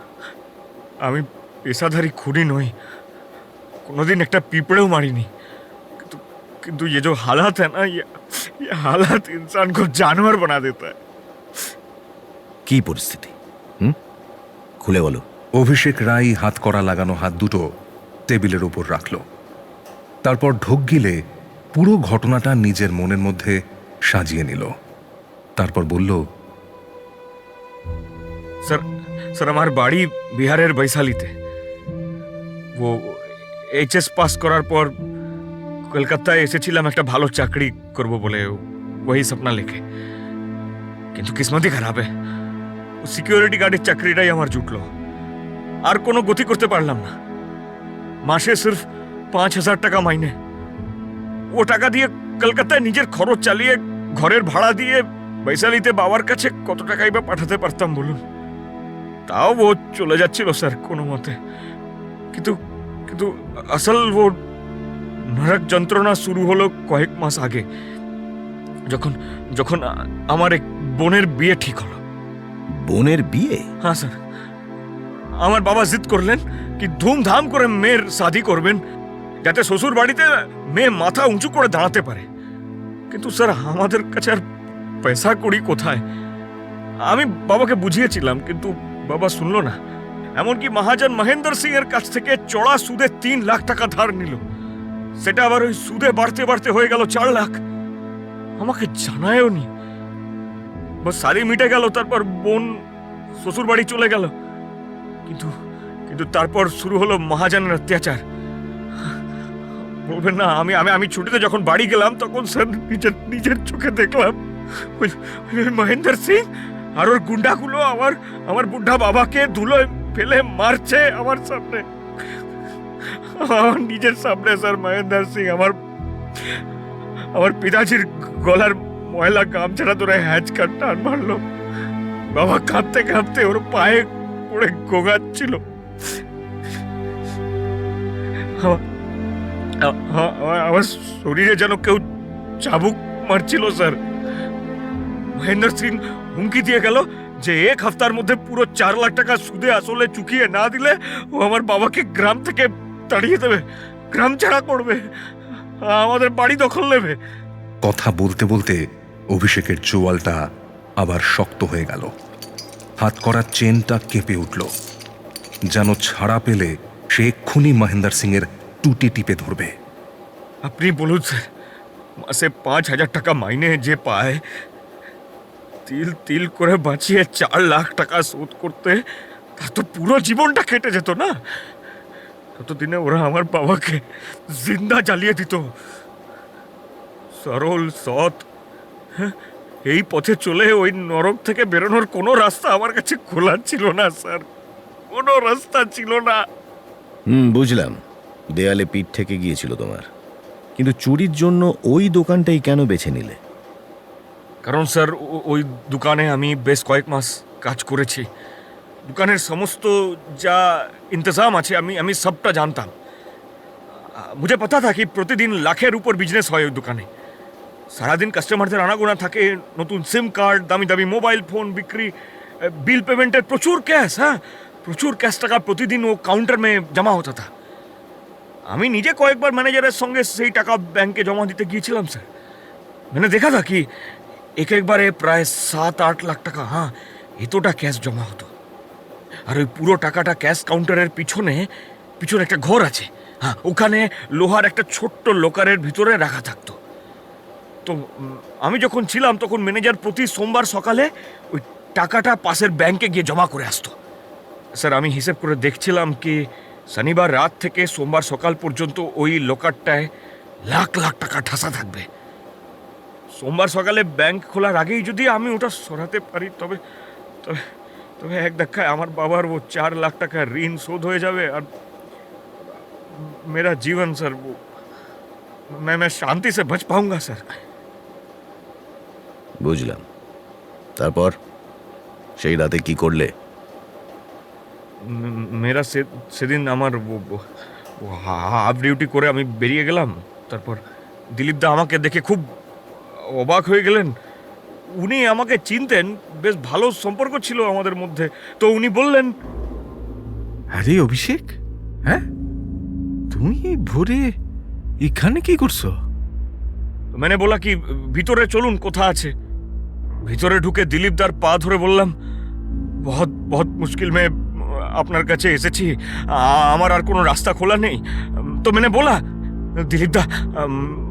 আমি পেশাধারী খুনি নই, কোনোদিন একটা পিঁপড়েও মারিনি, কিন্তু ये जो हालात है ना, ये हालात इंसान को जानवर बना देता है। কি পরিস্থিতি? খুলে বলো। অভিষেক রায় হাত করা লাগানো হাত দুটো টেবিলের উপর রাখল। তারপর ঢোক গিলে পুরো ঘটনাটা নিজের মনের মধ্যে সাজিয়ে নিল। তারপর বলল, স্যার আমার বাড়ি বিহারের বৈশালীতে। ও এইচএস পাস করার পর কলকাতায় এসেছিলাম একটা ভালো চাকরি করব বলে, ওই স্বপ্ন লেখে। কিন্তু কিসমতই খারাপ है, সিকিউরিটি গার্ডের চাকরিটাই আমার জুটলো। আর কোনো গতি করতে পারলাম না। মাসে সির্ফ 5,000 টাকা মাইনে। ও টাকা দিয়ে কলকাতায় নিজের খরচ চালিয়ে, ঘরের ভাড়া দিয়ে বৈশালীতে বাবার কাছে কত টাকাই বা পাঠাতে পারতাম বলুন। তাও ও চলে যাচ্ছিল স্যার কোনো মতে। কিন্তু আসল ও নরক যন্ত্রণা শুরু হলো কয়েক মাস আগে, যখন আমার এক বোনের বিয়ে ঠিক হলো। বোনের বিয়ে? হ্যাঁ স্যার, আমার বাবা জিদ করলেন কি ধুমধাম করে মেয়ের শাদি করবেন, যাতে শ্বশুর বাড়িতে মেয়ে মাথা উঁচু করে দাঁড়াতে পারে। কিন্তু স্যার আমাদের কাছে আর পয়সা কড়ি কোথায়? আমি বাবাকে বুঝিয়েছিলাম, কিন্তু বাবা শুনলো না। এমনকি মহাজন মহেন্দ্র সিং এর কাছ থেকে চড়া সুদে 3 লাখ টাকা ধার নিল। সেটা আবার ওই সুদে বাড়তে বাড়তে হয়ে গেল 4 লাখ। আমাকে জানায়ও নি। বস সারি মিটে গেল, তারপর বোন শ্বশুর বাড়ি চলে গেল। কিন্তু তারপর শুরু হলো মহাজনের অত্যাচার। বলবেন না, আমি ছুটিতে যখন বাড়ি গেলাম তখন স্যার নিজের চোখে দেখলাম ওই মহেন্দ্র সিং আর ওর গুন্ডাগুলো আমার বুদ্ধা বাবাকে ধুলোয় ফেলে মারছে আমার সামনে, আমার নিজের সামনে। স্যার মহেন্দ্র সিং আমার পিতাজির গলার ময়লা গামছাটা ধরে হ্যাঁচকা টান মারলো। বাবা কাঁদতে কাঁদতে ওর পায়ে পড়ে গোগাচ্ছিল। আমার শরীরে যেন কেউ চাবুক মারছিল স্যার। মহেন্দ্র সিং হুমকি দিয়ে গেল যে 1 হপ্তার মধ্যে পুরো 4 লাখ টাকা সুদে আসলে চুকিয়ে না দিলে ও আমার বাবাকে গ্রাম থেকে তাড়িয়ে দেবে, গ্রাম ছাড়া করবে, আমাদের বাড়ি দখল নেবে। কথা বলতে বলতে অভিষেকের চোয়ালটা আবার শক্ত হয়ে গেল। হাত করার চেনটা কেঁপে উঠল, যেন ছাড়া পেলে সে এক্ষুনি মহেন্দ্র সিং এর টুটি টিপে ধরবে। আপনি বলুন স্যার, মাসে 5,000 টাকা মাইনে যে পায়, তিল তিল করে বাঁচিয়ে 4 লাখ টাকা শোধ করতে তার তো পুরো জীবনটা কেটে যেত না? ততদিনে ওরা আমার বাবাকে জিন্দা জ্বালিয়ে দিত। সরল সৎ, হ্যাঁ, এই পথে চলে ওই নরক থেকে বেরোনোর কোনো রাস্তা আমার কাছে খোলা ছিল না স্যার, কোনো রাস্তা ছিল না। বুঝলাম, দেয়ালে পিঠ থেকে গিয়েছিল তোমার, কিন্তু চুরির জন্য ওই দোকানটাই কেন বেছে নিলে? কারণ স্যার ওই দোকানে আমি বেশ কয়েক মাস কাজ করেছি। দোকানের সমস্ত যা इंतजाम আছে আমি সবটা জানতাম। मुझे पता था कि প্রতিদিন লাখের উপর বিজনেস হয় ওই দোকানে। সারাদিন কাস্টমারদের আনাগোনা থাকে, নতুন সিম কার্ড, দামি দামি মোবাইল ফোন বিক্রি, বিল পেমেন্টের প্রচুর ক্যাশ, হ্যাঁ প্রচুর ক্যাশ টাকা প্রতিদিন ও কাউন্টার মে জমা হতা থা। আমি নিজে কয়েকবার ম্যানেজারের সঙ্গে সেই টাকা ব্যাংকে জমা দিতে গিয়েছিলাম স্যার। मैंने देखा था कि एक एक बारे প্রায় 7-8 লাখ টাকা, হ্যাঁ এতটা ক্যাশ জমা হতো। আর ওই পুরো টাকাটা ক্যাশ কাউন্টারের পিছনে একটা ঘর আছে, হ্যাঁ ওখানে লোহার একটা ছোট্ট লোকারের ভিতরে রাখা থাকতো। তো আমি যখন ছিলাম তখন ম্যানেজার প্রতি সোমবার সকালে ওই টাকাটা পাশের ব্যাংকে গিয়ে জমা করে আসতো। স্যার আমি হিসেব করে দেখছিলাম কি শনিবার রাত থেকে সোমবার সকাল পর্যন্ত ওই লোকারটায় লাখ লাখ টাকা ঠাসা থাকবে। সোমবার সকালে ব্যাংক খোলার আগেই যদি আমি ওটা সরাতে পারি তবে তবে তবে এক ধাক্কায় আমার বাবার ও 4 লাখ টাকার ঋণ শোধ হয়ে যাবে আর मेरा जीवन सर वो मैं शांति से बच पाऊंगा सर। বুঝলাম। তারপর সেই রাতে কি করলে? मेरा সেদিন আমার হাফ ডিউটি করে আমি বেরিয়ে গেলাম। তারপর দিলীপ দা আমাকে দেখে খুব অবাক হয়ে গেলেন। উনি আমাকে চিনতেন, বেশ ভালো সম্পর্ক ছিল আমাদের মধ্যে। তো উনি বললেন, আরে অভিষেক, হ্যাঁ তুমি ভোরে এখানে কি করছো? मैंने बोला कि ভিতরে চলুন, কোথা আছে। ভিতরে ঢুকে দিলীপ দার পা ধরে বললাম, বহুত বহুত মুশকিল মে আপনার কাছে এসেছি, আমার আর কোনো রাস্তা খোলা নেই। তো मैंने बोला, দিলীপ দা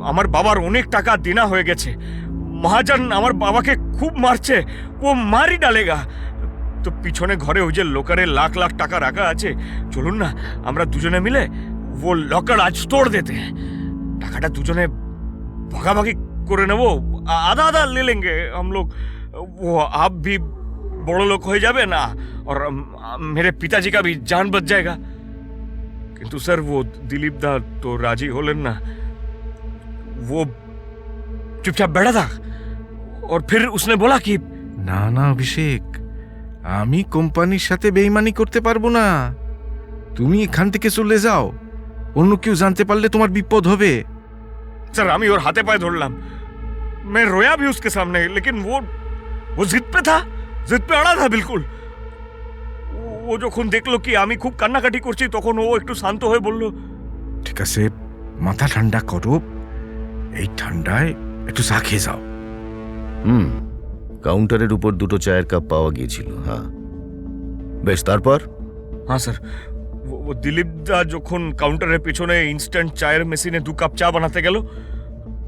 আমার বাবার অনেক টাকা দেনা হয়ে গেছে, মহাজন আমার বাবাকে খুব মারছে, ও মারি ডালেগা। তো পিছনে ঘরে ওই যে লোকারে লাখ লাখ টাকা রাখা আছে, চলুন না আমরা দুজনে মিলে ও লকার আজ তোড় দেতে। টাকাটা দুজনে ভাগাভাগি করে নেবো, आधा आधा ले लेंगे हम लोग, वो आप भी बड़े लोग हो जावे ना और मेरे पिताजी का भी जान बच जाएगा। किंतु सर वो दिलीप दा तो राजी होलेन ना, वो चुपचाप बैठा था और फिर उसने बोला कि না না অভিষেক, আমি কোম্পানির সাথে বেইমানি করতে পারবো না। তুমি এখান থেকে চলে যাও, অন্য কেউ জানতে পারলে তোমার বিপদ হবে। सर আমি ওর হাতে পায়ে ধরলাম, मैं रोया भी उसके सामने, लेकिन वो जिद पे था, जिद पे अड़ा था बिल्कुल। ও যখন দেখলো কি আমি খুব কান্নাকাটি করছি তখন ও একটু শান্ত হয়ে বলল, ঠিক আছে, মাথা ঠান্ডা করো, এই ঠান্ডায় একটু চা খেয়ে যাও। কাউন্টারের উপর 2টো চায়ের কাপ পাওয়া গিয়েছিল, হ্যাঁ বেশ। তারপর? হ্যাঁ স্যার, वो दिलीप दा যখন কাউন্টারের পেছনে ইনস্ট্যান্ট চায়ের মেশিনে 2 কাপ চা বানাতে গেল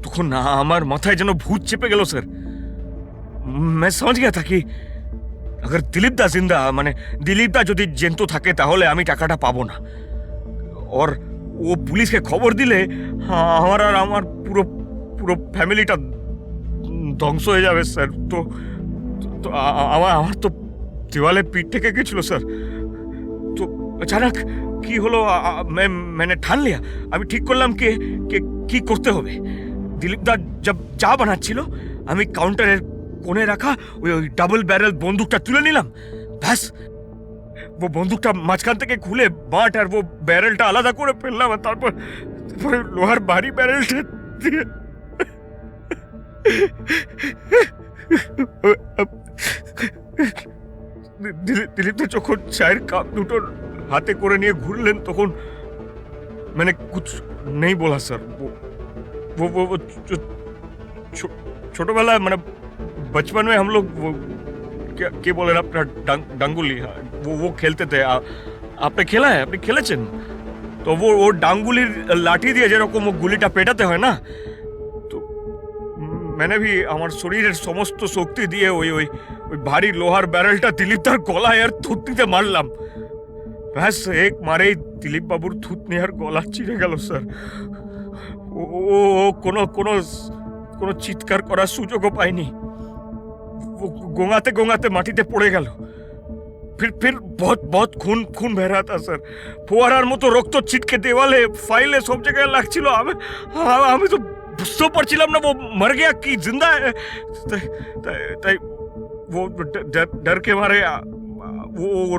তখন আমার মাথায় যেন ভূত চেপে গেল স্যার। मैं समझ गया था कि अगर दिलीप दा जिंदा, মানে দিলীপ দা যদি জ্যান্ত থাকে তাহলে আমি টাকাটা পাবো না। और ও পুলিশকে খবর দিলে আমার আর আমার পুরো পুরো ফ্যামিলিটা ধ্বংস হয়ে যাবে স্যার। তো আমার তো দেওয়ালে পিঠ থেকে গেছিল স্যার। তো अचानक কি হলো, मैंने ठान लिया, আমি ঠিক করলাম কি করতে হবে। দিলীপ দা जब চা বানাচ্ছিল আমি কাউন্টারের কোণে রাখা ওই ডাবল ব্যারেল বন্দুকটা তুলে নিলাম। ব্যাস, ও বন্দুকটা মাঝখান থেকে খুলে বাট আর ও ব্যারেলটা আলাদা করে ফেললাম। আর তারপর লোহার ভারী ব্যারেলটা দিয়ে দিলীপ দা যখন চায়ের কাপ দুটো হাতে করে নিয়ে ঘুরলেন তখন मैंने कुछ नहीं बोला सर। वो ছোটবেলায় মানে बचपन में हम लोग वो क्या बोले अपना डांगुली वो खेलते थे। आपने खेला है, আপনি খেলেছেন? তো ও ডাঙ্গুলির লাঠি দিয়ে যেরকম ও গুলিটা পেটাতে হয় না, তো मैंने भी আমার শরীরের সমস্ত শক্তি দিয়ে ওই ওই ওই ভারী লোহার ব্যারেলটা দিলীপ তার গলায় আর থুতনিতে মারলাম। ব্যাস এক মারেই দিলীপ বাবুর থুতনি আর গলা চিড়ে গেল স্যার। ও ও কোনো কোনো কোনো চিৎকার করার সুযোগও পায়নি, গোঙাতে গোঙাতে মাটিতে পড়ে গেল। फिर बहुत बहुत खून खून बह रहा था सर। ফোয়ারার মতো রক্ত ছিটকে দেওয়ালে ফাইলে সব জায়গায় লাগছিল। আমি তো বুঝতেও পারছিলাম না ও মর গিয়া কি জিন্দা। তাই ও ডরকে মারে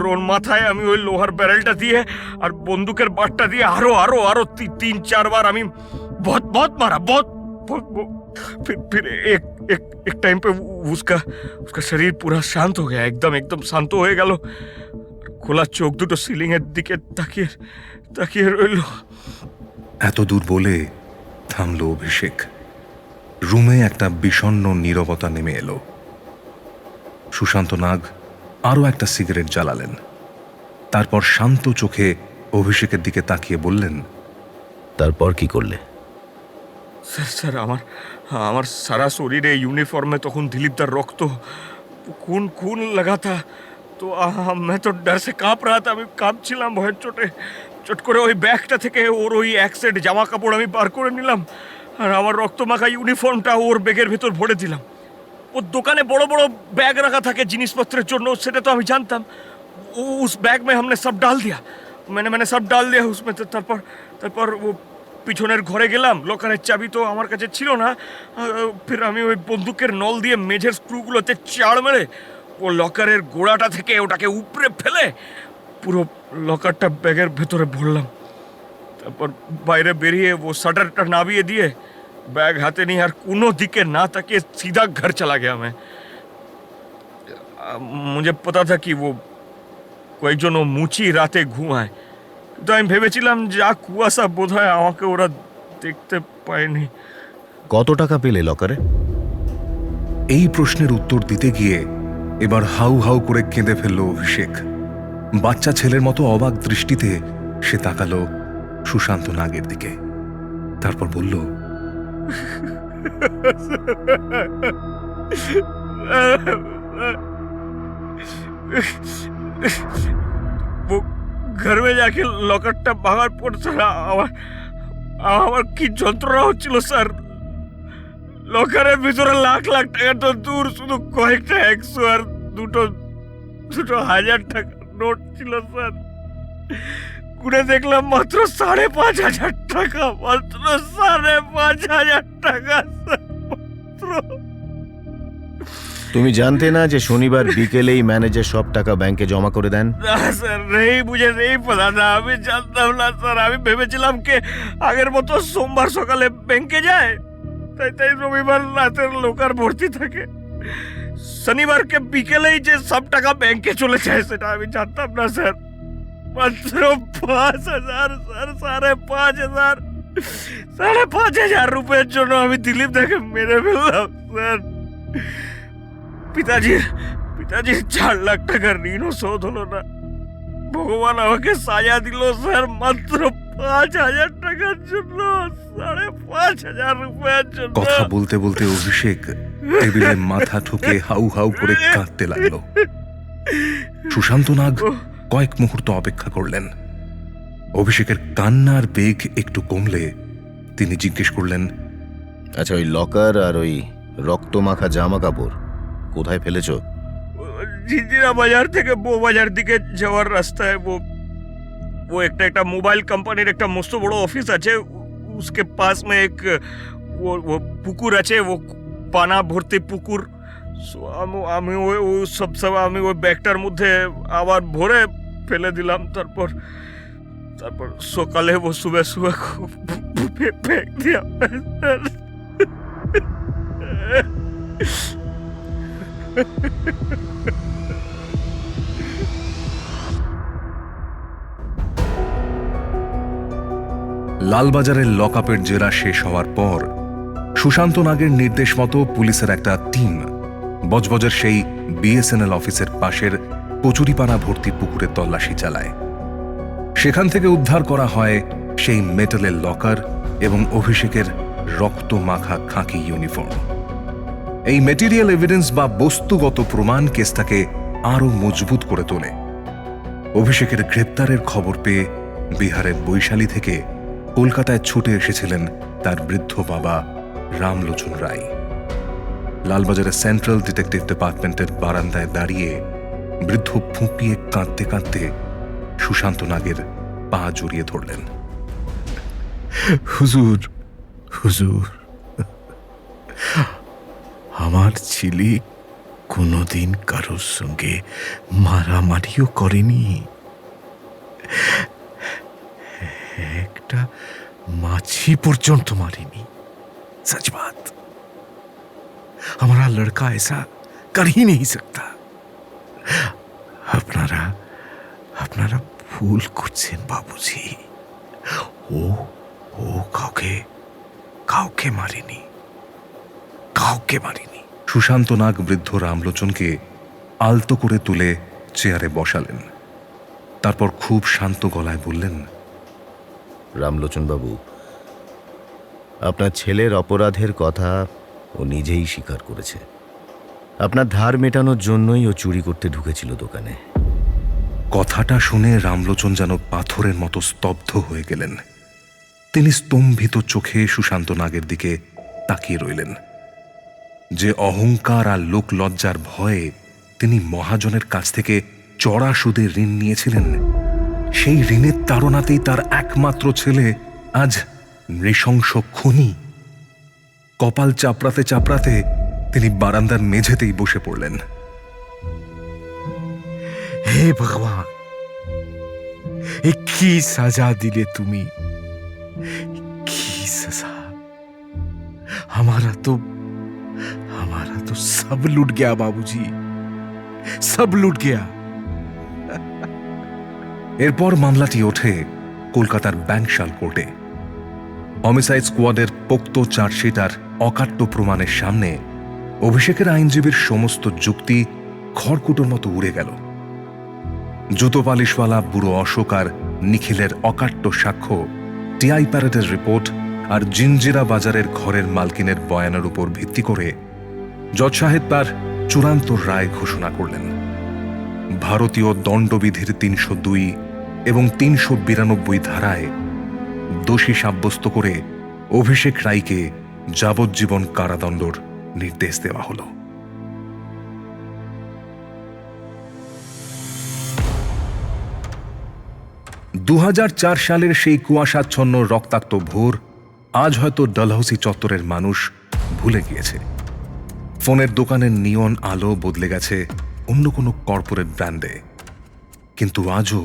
ওর মাথায় আমি ওই লোহার ব্যারেলটা দিয়ে আর বন্দুকের বাটটা দিয়ে আরো আরো আরো 3-4 बार আমি बहुत बहुत मारा, बहुत। फिर एक टाइम पे उसका शरीर पूरा शांत हो गया, एकदम शांत हो गया। খোলা চোখ দুটো সিলিং এর দিকে তাকিয়ে তাকিয়ে রইল। এত দূর বলে থামল অভিষেক। রুমে একটা বিষণ্ণ নীরবতা নেমে এলো। সুশান্ত নাগ আরো একটা সিগারেট জ্বালালেন, তারপর শান্ত চোখে অভিষেকের দিকে তাকিয়ে বললেন, তারপর কি করলে? স্যার আমার সারা শরীরে ইউনিফর্মে তখন দিলীপদার রক্ত, खून खून लगा था। তো मैं तो डर से काँप रहा था, আমি কাঁপছিলাম ভয়ের চোটে। চট করে ওই ব্যাগটা থেকে ওর ওই এক সেট জামা কাপড় আমি বার করে নিলাম আর আমার রক্তমাখা ইউনিফর্মটা ওর ব্যাগের ভেতর ভরে দিলাম। ওর দোকানে বড় বড় ব্যাগ রাখা থাকে জিনিসপত্রের জন্য, সেটা তো আমি জানতাম। उस बैग में हमने सब डाल दिया, मैंने सब डाल दिया उसमें। तो তারপর ও পিছনের ঘরে গেলাম, লকারের চাবি তো আমার কাছে ছিল না। ফির আমি ওই বন্দুকের নল দিয়ে মেঝের স্ক্রুগুলোতে চাড় মেরে ও লকারের গোড়াটা থেকে ওটাকে উপরে ফেলে পুরো লকারটা ব্যাগের ভেতরে ভরলাম। তারপর বাইরে বেরিয়ে ও শাটারটা নামিয়ে দিয়ে बैग हाथे नहीं यार कोनो दिखे ना ताकि सीधा घर चला गया मैं। मुझे पता था कि वो কয়েকজন মুচি রাতে ঘুমায়, কিন্তু আমি ভেবেছিলাম যা কুয়াশা বোধ হয় আমাকে ওরা দেখতে পায়নি। কত টাকা পেলে লকারে? এই প্রশ্নের উত্তর দিতে গিয়ে এবার হাউ হাউ করে কেঁদে ফেলল অভিষেক। বাচ্চা ছেলের মতো অবাক দৃষ্টিতে সে তাকালো সুশান্ত নাগের দিকে, তারপর বলল, वो घर में जाके লকারটা ভাঙার পর আমার কি যন্ত্রণা হচ্ছিল স্যার। লকারের ভিতরে লাখ লাখ টাকা তো দূর, শুধু কয়েকটা 100 আর দুটো 1000 টাকার নোট ছিল স্যার। গুনে দেখলাম মাত্র 5,500 টাকা, মাত্র 5,500 টাকা স্যার, মাত্র। তুমি জানতে না যে শনিবার বিকেলেই ম্যানেজার সব টাকা ব্যাংকে জমা করে দেন? না স্যার, মুঝে নেই পতা না, আমি জানতাম না স্যার। আমি ভেবেছিলাম কে আগের মতো সোমবার সকালে ব্যাংকে যায়, তাই রবিবার রাতের লোকার ভর্তি থাকে। শনিবারকে বিকেলেই যে সব টাকা ব্যাংকে চলে যায় সেটা আমি জানতাম না স্যার। মাত্র 5,000 স্যার, 5,500 5,500 রুপিয়ার জন্য আমি দিলীপ দাকে মেরে ফেললাম স্যার। পিতাজির 4 লাখ টাকার ঋণও শোধ হলো না। ভগবান আমাকে সাজা দিল স্যার মাত্র 5,000 টাকার জন্য, 5,500 রুপিয়ার জন্য। কথা বলতে বলতে অভিষেক টেবিলে মাথা ঠুকে হাউ হাউ করে কাঁদতে লাগলো। সুশান্ত নাগ কয়েক মুহূর্ত অপেক্ষা করলেন। অভিষেকের কান্নার বেগ একটু কমলে তিনি জিজ্ঞেস করলেন, আচ্ছা, ওই লকার আর ওই রক্তমাখা জামা কাপড় কোথায় ফেলেছো? জিঞ্জিরা বাজার থেকে বউবাজার দিকে যাওয়ার রাস্তায় वो একটা মোবাইল কোম্পানির একটা মস্ত বড় অফিস আছে, उसके पास में एक वो পুকুর আছে, वो পানা ভর্তি পুকুর। আমি ওই সব আমি ওই ব্যাগটার মধ্যে আবার ভরে ফেলে দিলাম। তারপর সকালে वो सुबह फेंक दिया। লালবাজারের লকআপের জেরা শেষ হওয়ার পর সুশান্ত নাগের নির্দেশ মতো পুলিশের একটা টিম বজবজের সেই বিএসএনএল অফিসের পাশের কচুরিপানা ভর্তি পুকুরে তল্লাশি চালায়। সেখান থেকে উদ্ধার করা হয় সেই মেটালের লকার এবং অভিষেকের রক্ত মাখা খাকি ইউনিফর্ম। এই মেটেরিয়াল এভিডেন্স বা বস্তুগত প্রমাণ কেসটাকে আরো মজবুত করে তোলে। অভিষেকের গ্রেপ্তারের খবর পেয়ে বিহারের বৈশালী থেকে কলকাতায় ছুটে এসেছিলেন তার বৃদ্ধ বাবা রামলোচন রায়। লালবাজারের সেন্ট্রাল ডিটেকটিভ ডিপার্টমেন্টের বারান্দায় দাঁড়িয়ে বৃদ্ধ ফুঁপিয়ে কাঁদতে কাঁদতে সুশান্ত নাগের পা জড়িয়ে ধরলেন। হুজুর, হুজুর, আমার ছেলে কোনোদিন কারোর সঙ্গে মারামারিও করেনি, একটা মাছি পর্যন্ত মারেনি। सच बात, हमारा लड़का ऐसा कर ही नहीं सकता। আপনারা আপনারা ভুল করছেন বাবুজি। ও ও কাউকে কাউকে মারেনি, কাউকে মারেনি। সুশান্ত নাগ বৃদ্ধ রামলোচনকে আলতো করে তুলে চেয়ারে বসালেন। তারপর খুব শান্ত গলায় বললেন, রামলোচন বাবু, আপনার ছেলের অপরাধের কথা ও নিজেই স্বীকার করেছে। আপনার ধার মেটানোর জন্যই ও চুরি করতে ঢুকেছিল দোকানে। কথাটা শুনে রামলোচন যেন পাথরের মতো স্তব্ধ হয়ে গেলেন। তিনি স্তম্ভিত চোখে সুশান্ত নাগের দিকে তাকিয়ে রইলেন। যে অহংকার আর লোকলজ্জার ভয়ে তিনি মহাজনের কাছ থেকে চড়া সুদে ঋণ নিয়েছিলেন, সেই ঋণের তাড়নাতেই তার একমাত্র ছেলে আজ নৃশংস খুনি। কপাল চাপড়াতে চাপড়াতে তিনি বারান্দার মেঝেতেই বসে পড়লেন। হে ভগবান, এ কি সাজা দিলে তুমি, কি सजा। हमारा तो सब लूट गया बाबूजी, सब लूट गया। এরপর মামলাটি ওঠে কলকাতার ব্যাংকশাল কোর্টে। হোমিসাইড স্কোয়াডের পোক্ত চার্জশিট আর অকাট্য প্রমাণের সামনে অভিষেকের আইনজীবীর সমস্ত যুক্তি খড়কুটোর মতো উড়ে গেল। জুতো পালিশওয়ালা বুড়ো অশোক আর নিখিলের অকাট্য সাক্ষ্য, টিআই প্যারেডের রিপোর্ট আর জিঞ্জিরা বাজারের ঘরের মালকিনের বয়ানের উপর ভিত্তি করে জজ সাহেব তার চূড়ান্ত রায় ঘোষণা করলেন। ভারতীয় দণ্ডবিধির ৩০২ এবং ৩৯২ ধারায় দোষী সাব্যস্ত করে অভিষেক রায়কে যাবজ্জীবন কারাদণ্ডর নির্দেশ দেওয়া হল। সালের সেই কুয়াশাচ্ছন্ন রক্তাক্ত ভোর আজ হয়তো ডালহৌসি চত্বরের মানুষ ভুলে গিয়েছে। ফোনের দোকানের নিয়ন আলো বদলে গেছে অন্য কোনো কর্পোরেট ব্র্যান্ডে, কিন্তু আজও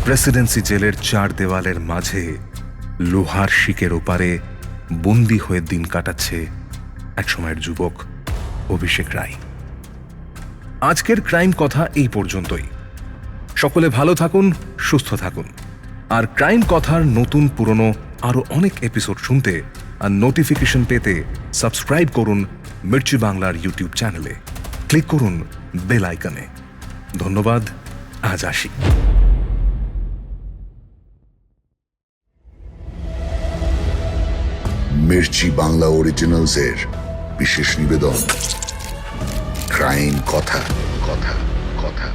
প্রেসিডেন্সি জেলের ৪ দেওয়ালের মাঝে লোহার শিকের ওপারে বন্দী হয়ে দিন কাটাচ্ছে একসময়ের যুবক অভিষেক রায়। আজকের ক্রাইম কথা এই পর্যন্তই। সকলে ভালো থাকুন, সুস্থ থাকুন। আর ক্রাইম কথার নতুন পুরনো আরো অনেক এপিসোড শুনতে আর নোটিফিকেশন পেতে সাবস্ক্রাইব করুন মির্চি বাংলার ইউটিউব চ্যানেলে, ক্লিক করুন বেল আইকনে। ধন্যবাদ, আজ আসি। মির্চি বাংলা অরিজিনালসের বিশেষ নিবেদন, ক্রাইম কথা কথা কথা।